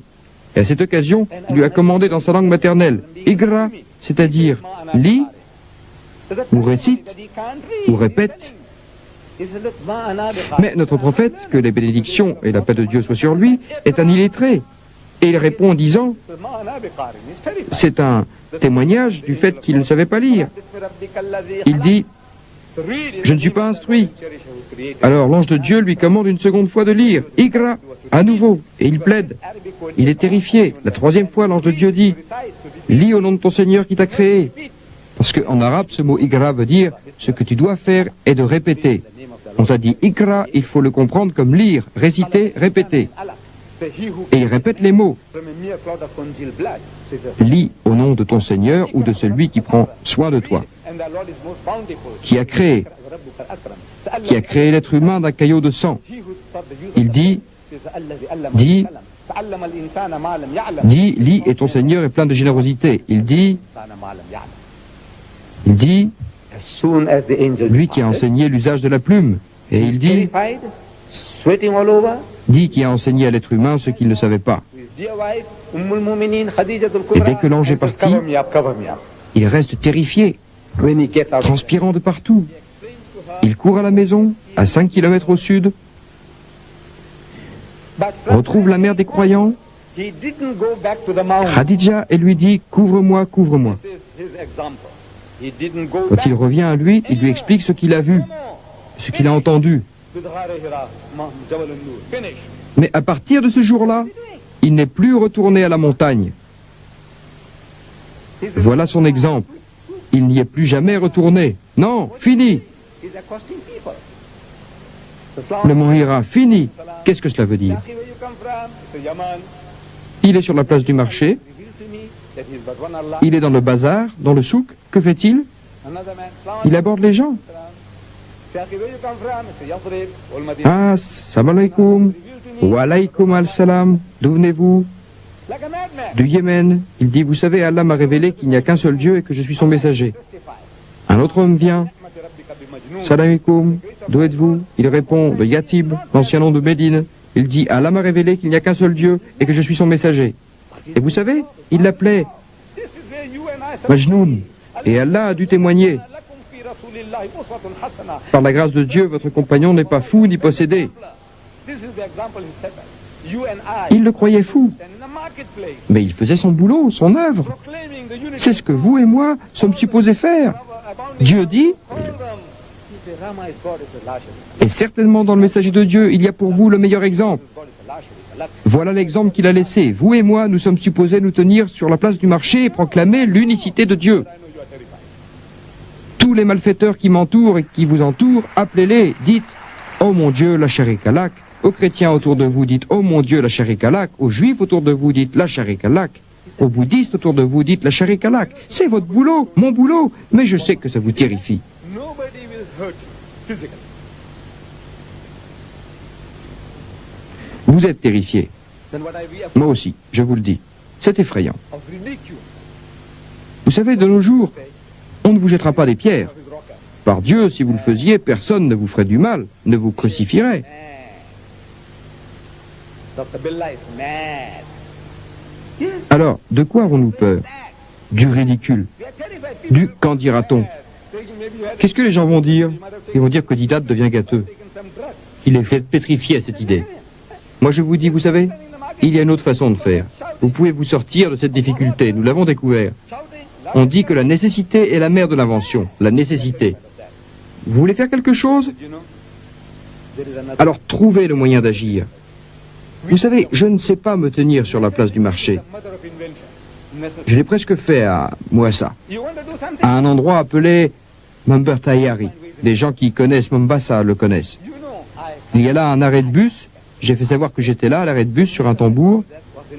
Et à cette occasion, il lui a commandé dans sa langue maternelle, Igra, c'est-à-dire lis, ou récite, ou répète. Mais notre prophète, que les bénédictions et la paix de Dieu soient sur lui, est un illettré. Et il répond en disant, c'est un témoignage du fait qu'il ne savait pas lire. Il dit, je ne suis pas instruit. Alors l'ange de Dieu lui commande une seconde fois de lire, Igra, à nouveau, et il plaide. Il est terrifié. La troisième fois, l'ange de Dieu dit, lis au nom de ton Seigneur qui t'a créé. Parce qu'en arabe, ce mot Igra veut dire, ce que tu dois faire est de répéter. On t'a dit Igra, il faut le comprendre comme lire, réciter, répéter. Et il répète les mots. Lis au nom de ton Seigneur ou de celui qui prend soin de toi, qui a créé l'être humain d'un caillot de sang. Il dit, lis et ton Seigneur est plein de générosité. Il dit, lui qui a enseigné l'usage de la plume. Et il dit, dit qui a enseigné à l'être humain ce qu'il ne savait pas. Et dès que l'ange est parti, il reste terrifié, transpirant de partout. Il court à la maison, à 5 km au sud, retrouve la mère des croyants, Khadija, et lui dit « Couvre-moi, couvre-moi ». Quand il revient à lui, il lui explique ce qu'il a vu, ce qu'il a entendu. Mais à partir de ce jour-là, il n'est plus retourné à la montagne. Voilà son exemple. Il n'y est plus jamais retourné. Non, fini. Le mont Hira, fini. Qu'est-ce que cela veut dire? Il est sur la place du marché. Il est dans le bazar, dans le souk. Que fait-il? Il aborde les gens. Ah, salam alaikum. Wa alaykum al-salam. D'où venez-vous? Du Yémen. Il dit, vous savez, Allah m'a révélé qu'il n'y a qu'un seul Dieu et que je suis son messager. Un autre homme vient. Salam alaikum. D'où êtes-vous? Il répond, de Yatib, l'ancien nom de Médine. Il dit, Allah m'a révélé qu'il n'y a qu'un seul Dieu et que je suis son messager. Et vous savez, il l'appelait Majnoun. Et Allah a dû témoigner. Par la grâce de Dieu, votre compagnon n'est pas fou ni possédé. Il le croyait fou. Mais il faisait son boulot, son œuvre. C'est ce que vous et moi sommes supposés faire. Dieu dit, et certainement dans le messager de Dieu, il y a pour vous le meilleur exemple. Voilà l'exemple qu'il a laissé. Vous et moi, nous sommes supposés nous tenir sur la place du marché et proclamer l'unicité de Dieu. Tous les malfaiteurs qui m'entourent et qui vous entourent, appelez-les, dites « Oh mon Dieu, la sharika lak ». Aux chrétiens autour de vous, dites « Oh mon Dieu, la sharika lak ». Aux juifs autour de vous, dites « La sharika lak ». Aux bouddhistes autour de vous, dites « La sharika lak ». C'est votre boulot, mon boulot, mais je sais que ça vous terrifie. Vous êtes terrifiés. Moi aussi, je vous le dis. C'est effrayant. Vous savez, de nos jours, on ne vous jettera pas des pierres. Par Dieu, si vous le faisiez, personne ne vous ferait du mal, ne vous crucifierait. Alors, de quoi avons-nous peur? Du ridicule. Du « qu'en dira-t-on » Qu'est-ce que les gens vont dire? Ils vont dire que Didat devient gâteux. Il est fait pétrifié à cette idée. Moi je vous dis, vous savez, il y a une autre façon de faire. Vous pouvez vous sortir de cette difficulté, nous l'avons découvert. On dit que la nécessité est la mère de l'invention. La nécessité. Vous voulez faire quelque chose? Alors trouvez le moyen d'agir. Vous savez, je ne sais pas me tenir sur la place du marché. Je l'ai presque fait à Mouassa, à un endroit appelé Mambertayari. Les gens qui connaissent Mombasa le connaissent. Il y a là un arrêt de bus. J'ai fait savoir que j'étais là, à l'arrêt de bus, sur un tambour.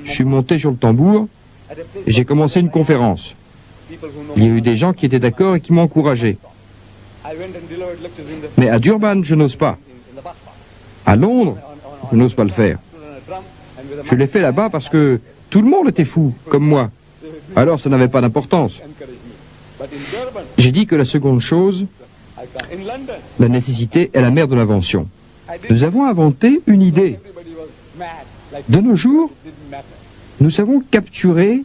Je suis monté sur le tambour et j'ai commencé une conférence. Il y a eu des gens qui étaient d'accord et qui m'ont encouragé. Mais à Durban, je n'ose pas. À Londres, je n'ose pas le faire. Je l'ai fait là-bas parce que tout le monde était fou, comme moi. Alors ça n'avait pas d'importance. J'ai dit que la seconde chose, la nécessité est la mère de l'invention. Nous avons inventé une idée. De nos jours, nous savons capturer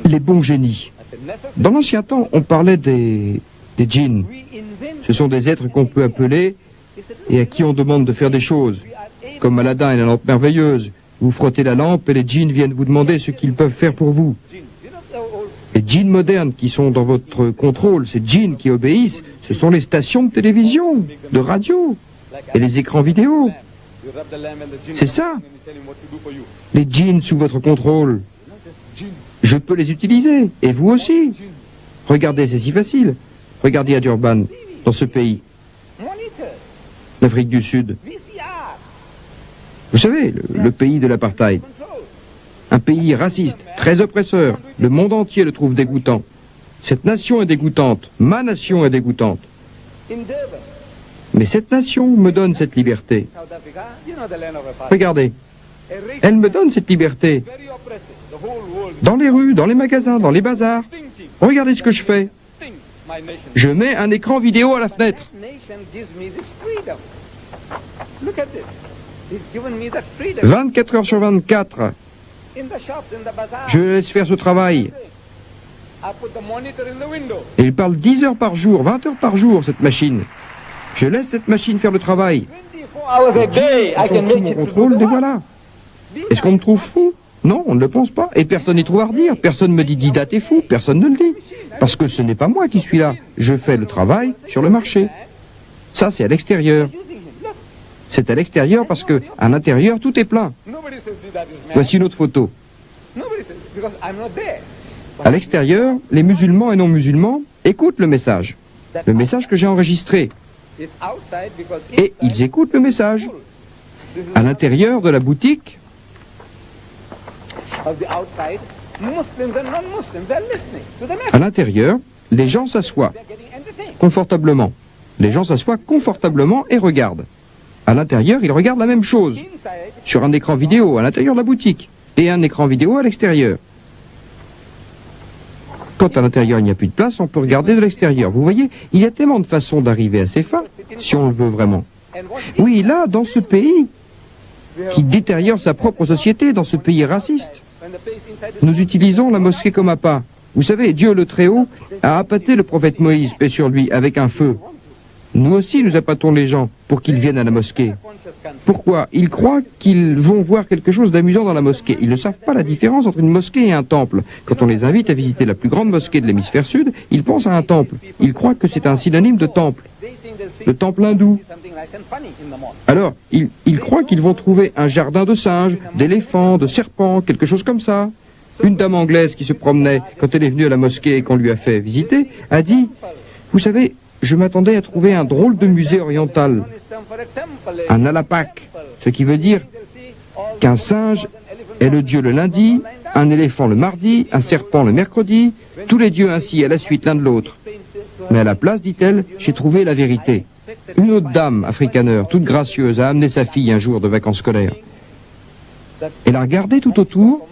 les bons génies. Dans l'ancien temps, on parlait des djinns. Ce sont des êtres qu'on peut appeler et à qui on demande de faire des choses. Comme Aladdin et la lampe merveilleuse. Vous frottez la lampe et les djinns viennent vous demander ce qu'ils peuvent faire pour vous. Les djinns modernes qui sont dans votre contrôle, ces djinns qui obéissent, ce sont les stations de télévision, de radio et les écrans vidéo. C'est ça, les djinns sous votre contrôle. Je peux les utiliser, et vous aussi. Regardez, c'est si facile. Regardez à Durban, dans ce pays, l'Afrique du Sud. Vous savez, le pays de l'apartheid. Un pays raciste, très oppresseur. Le monde entier le trouve dégoûtant. Cette nation est dégoûtante. Ma nation est dégoûtante. Mais cette nation me donne cette liberté. Regardez. Elle me donne cette liberté. Dans les rues, dans les magasins, dans les bazars. Regardez ce que je fais. Je mets un écran vidéo à la fenêtre. 24 heures sur 24, je le laisse faire ce travail. Et il parle 10 heures par jour, 20 heures par jour, cette machine. Je laisse cette machine faire le travail. Ils sont sous mon contrôle, les voilà. Est-ce qu'on me trouve fou? Non, on ne le pense pas. Et personne n'y trouve à redire. Personne ne me dit Dida, t'es fou. Personne ne le dit. Parce que ce n'est pas moi qui suis là. Je fais le travail sur le marché. Ça, c'est à l'extérieur. C'est à l'extérieur parce que à l'intérieur, tout est plein. Voici une autre photo. À l'extérieur, les musulmans et non-musulmans écoutent le message que j'ai enregistré. Et ils écoutent le message. À l'intérieur de la boutique, à l'intérieur, les gens s'assoient confortablement. Les gens s'assoient confortablement et regardent. À l'intérieur, ils regardent la même chose sur un écran vidéo à l'intérieur de la boutique et un écran vidéo à l'extérieur. Quand à l'intérieur il n'y a plus de place, on peut regarder de l'extérieur. Vous voyez, il y a tellement de façons d'arriver à ses fins, si on le veut vraiment. Oui, là, dans ce pays qui détériore sa propre société, dans ce pays raciste, nous utilisons la mosquée comme appât. Vous savez, Dieu le Très-Haut a appâté le prophète Moïse, paix sur lui, avec un feu. Nous aussi, nous appâtons les gens pour qu'ils viennent à la mosquée. Pourquoi? Ils croient qu'ils vont voir quelque chose d'amusant dans la mosquée. Ils ne savent pas la différence entre une mosquée et un temple. Quand on les invite à visiter la plus grande mosquée de l'hémisphère sud, ils pensent à un temple. Ils croient que c'est un synonyme de temple. Le temple hindou. Alors, ils croient qu'ils vont trouver un jardin de singes, d'éléphants, de serpents, quelque chose comme ça. Une dame anglaise qui se promenait, quand elle est venue à la mosquée et qu'on lui a fait visiter, a dit « Vous savez, je m'attendais à trouver un drôle de musée oriental, un alapak, ce qui veut dire qu'un singe est le dieu le lundi, un éléphant le mardi, un serpent le mercredi, tous les dieux ainsi à la suite l'un de l'autre. Mais à la place, dit-elle, j'ai trouvé la vérité. Une autre dame, afrikaneur, toute gracieuse, a amené sa fille un jour de vacances scolaires. Elle a regardé tout autour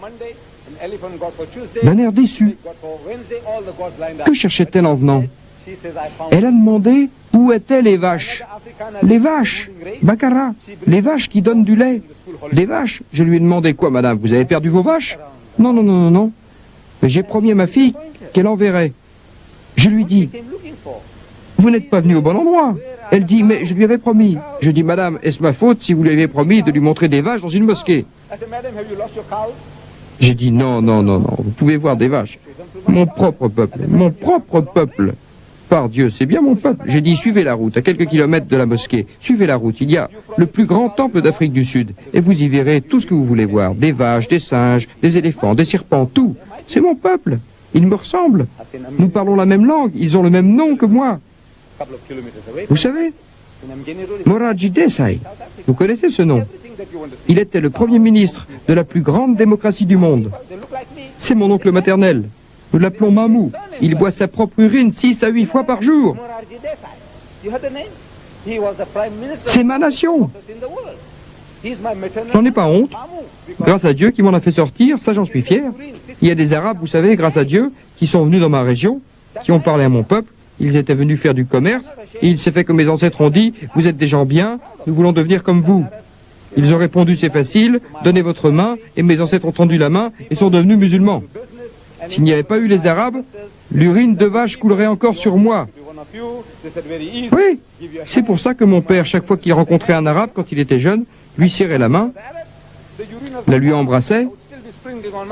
d'un air déçu. Que cherchait-elle en venant? Elle a demandé où étaient les vaches. Les vaches, Baccara, les vaches qui donnent du lait. Des vaches. Je lui ai demandé quoi, madame? Vous avez perdu vos vaches? Non, non, non, non, non. Mais j'ai promis à ma fille qu'elle enverrait. Je lui dis, vous n'êtes pas venu au bon endroit. Elle dit, mais je lui avais promis. Je dis, madame, est-ce ma faute si vous lui avez promis de lui montrer des vaches dans une mosquée? J'ai dit, non, non, non, non, vous pouvez voir des vaches. Mon propre peuple, mon propre peuple. Par Dieu, c'est bien mon peuple. J'ai dit, suivez la route, à quelques kilomètres de la mosquée. Suivez la route, il y a le plus grand temple d'Afrique du Sud. Et vous y verrez tout ce que vous voulez voir. Des vaches, des singes, des éléphants, des serpents, tout. C'est mon peuple. Ils me ressemblent. Nous parlons la même langue. Ils ont le même nom que moi. Vous savez, Morarji Desai, vous connaissez ce nom? Il était le premier ministre de la plus grande démocratie du monde. C'est mon oncle maternel. Nous l'appelons Mamou. Il boit sa propre urine 6 à 8 fois par jour. C'est ma nation. J'en ai pas honte. Grâce à Dieu qui m'en a fait sortir, ça j'en suis fier. Il y a des Arabes, vous savez, grâce à Dieu, qui sont venus dans ma région, qui ont parlé à mon peuple. Ils étaient venus faire du commerce, et il s'est fait que mes ancêtres ont dit, vous êtes des gens bien, nous voulons devenir comme vous. Ils ont répondu, c'est facile, donnez votre main, et mes ancêtres ont tendu la main et sont devenus musulmans. S'il n'y avait pas eu les Arabes, l'urine de vache coulerait encore sur moi. Oui, c'est pour ça que mon père, chaque fois qu'il rencontrait un Arabe, quand il était jeune, lui serrait la main, la lui embrassait,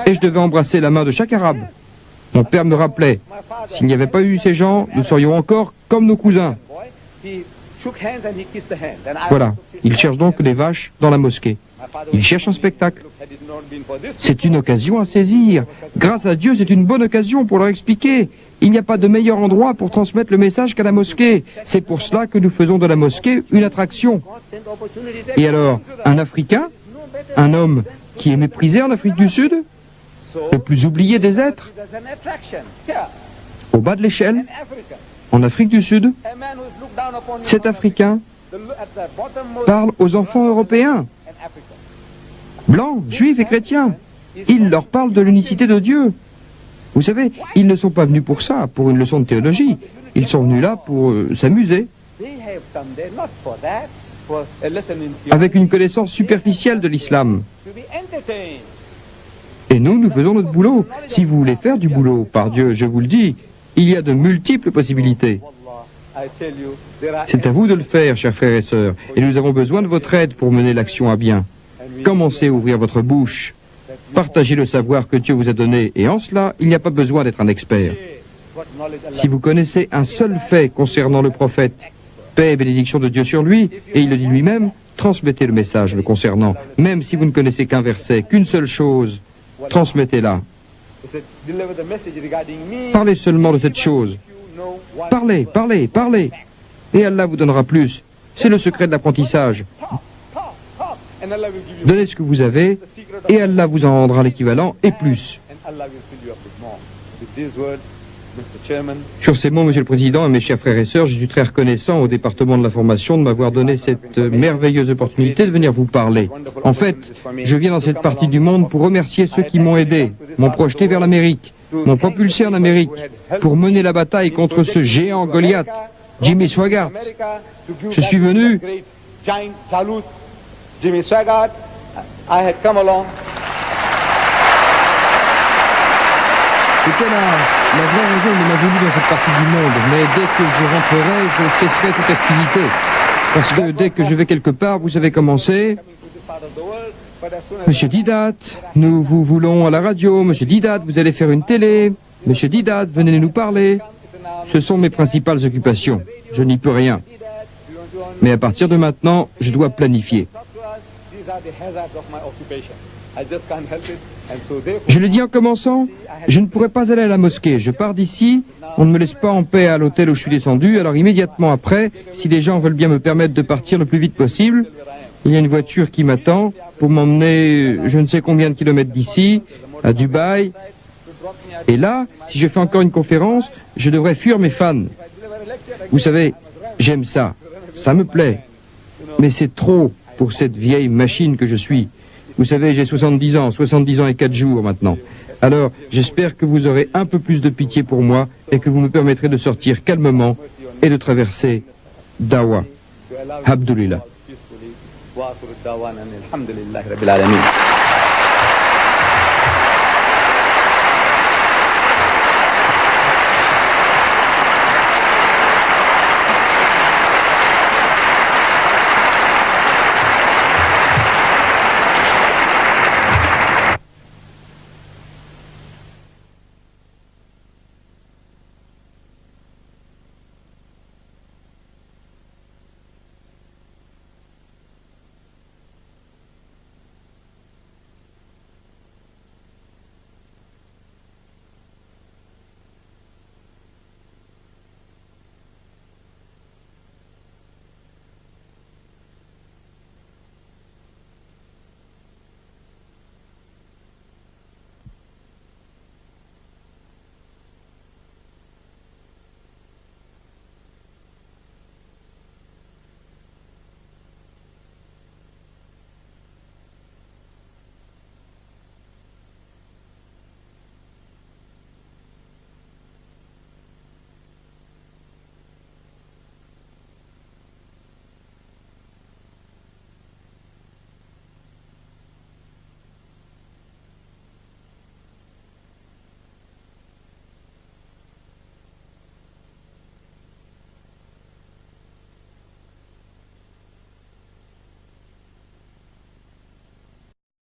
et je devais embrasser la main de chaque Arabe. Mon père me rappelait, s'il n'y avait pas eu ces gens, nous serions encore comme nos cousins. Voilà, il cherche donc des vaches dans la mosquée. Il cherche un spectacle. C'est une occasion à saisir. Grâce à Dieu, c'est une bonne occasion pour leur expliquer. Il n'y a pas de meilleur endroit pour transmettre le message qu'à la mosquée. C'est pour cela que nous faisons de la mosquée une attraction. Et alors, un Africain, un homme qui est méprisé en Afrique du Sud, le plus oublié des êtres, au bas de l'échelle, en Afrique du Sud, cet Africain parle aux enfants européens, blancs, juifs et chrétiens. Il leur parle de l'unicité de Dieu. Vous savez, ils ne sont pas venus pour ça, pour une leçon de théologie. Ils sont venus là pour s'amuser. avec une connaissance superficielle de l'islam. Et nous faisons notre boulot. Si vous voulez faire du boulot, par Dieu, je vous le dis, il y a de multiples possibilités. C'est à vous de le faire, chers frères et sœurs, et nous avons besoin de votre aide pour mener l'action à bien. Commencez à ouvrir votre bouche. Partagez le savoir que Dieu vous a donné, et en cela, il n'y a pas besoin d'être un expert. Si vous connaissez un seul fait concernant le prophète, paix et bénédiction de Dieu sur lui, et il le dit lui-même, transmettez le message le concernant. Même si vous ne connaissez qu'un verset, qu'une seule chose, transmettez-la. Parlez seulement de cette chose. Parlez, parlez, parlez. Et Allah vous donnera plus. C'est le secret de l'apprentissage. Donnez ce que vous avez, et Allah vous en rendra l'équivalent et plus. Sur ces mots, Monsieur le Président et mes chers frères et sœurs, je suis très reconnaissant au département de l'information de m'avoir donné cette merveilleuse opportunité de venir vous parler. En fait, je viens dans cette partie du monde pour remercier ceux qui m'ont aidé, m'ont projeté vers l'Amérique, m'ont propulsé en Amérique pour mener la bataille contre ce géant Goliath, Jimmy Swaggart. Je suis venu. Jimmy Swaggart, I had come along. C'était la vraie raison de ma venue dans cette partie du monde. Mais dès que je rentrerai, je cesserai toute activité. Parce que dès que je vais quelque part, vous savez comment c'est. Monsieur Didat, nous vous voulons à la radio. Monsieur Didat, vous allez faire une télé. Monsieur Didat, venez nous parler. Ce sont mes principales occupations. Je n'y peux rien. Mais à partir de maintenant, je dois planifier. Je le dis en commençant, je ne pourrai pas aller à la mosquée. Je pars d'ici, on ne me laisse pas en paix à l'hôtel où je suis descendu, alors immédiatement après, si les gens veulent bien me permettre de partir le plus vite possible, il y a une voiture qui m'attend pour m'emmener je ne sais combien de kilomètres d'ici, à Dubaï. Et là, si je fais encore une conférence, je devrais fuir mes fans. Vous savez, j'aime ça, ça me plaît, mais c'est trop pour cette vieille machine que je suis. Vous savez, j'ai 70 ans et 4 jours maintenant. Alors, j'espère que vous aurez un peu plus de pitié pour moi et que vous me permettrez de sortir calmement et de traverser Dawa. Abdulillah.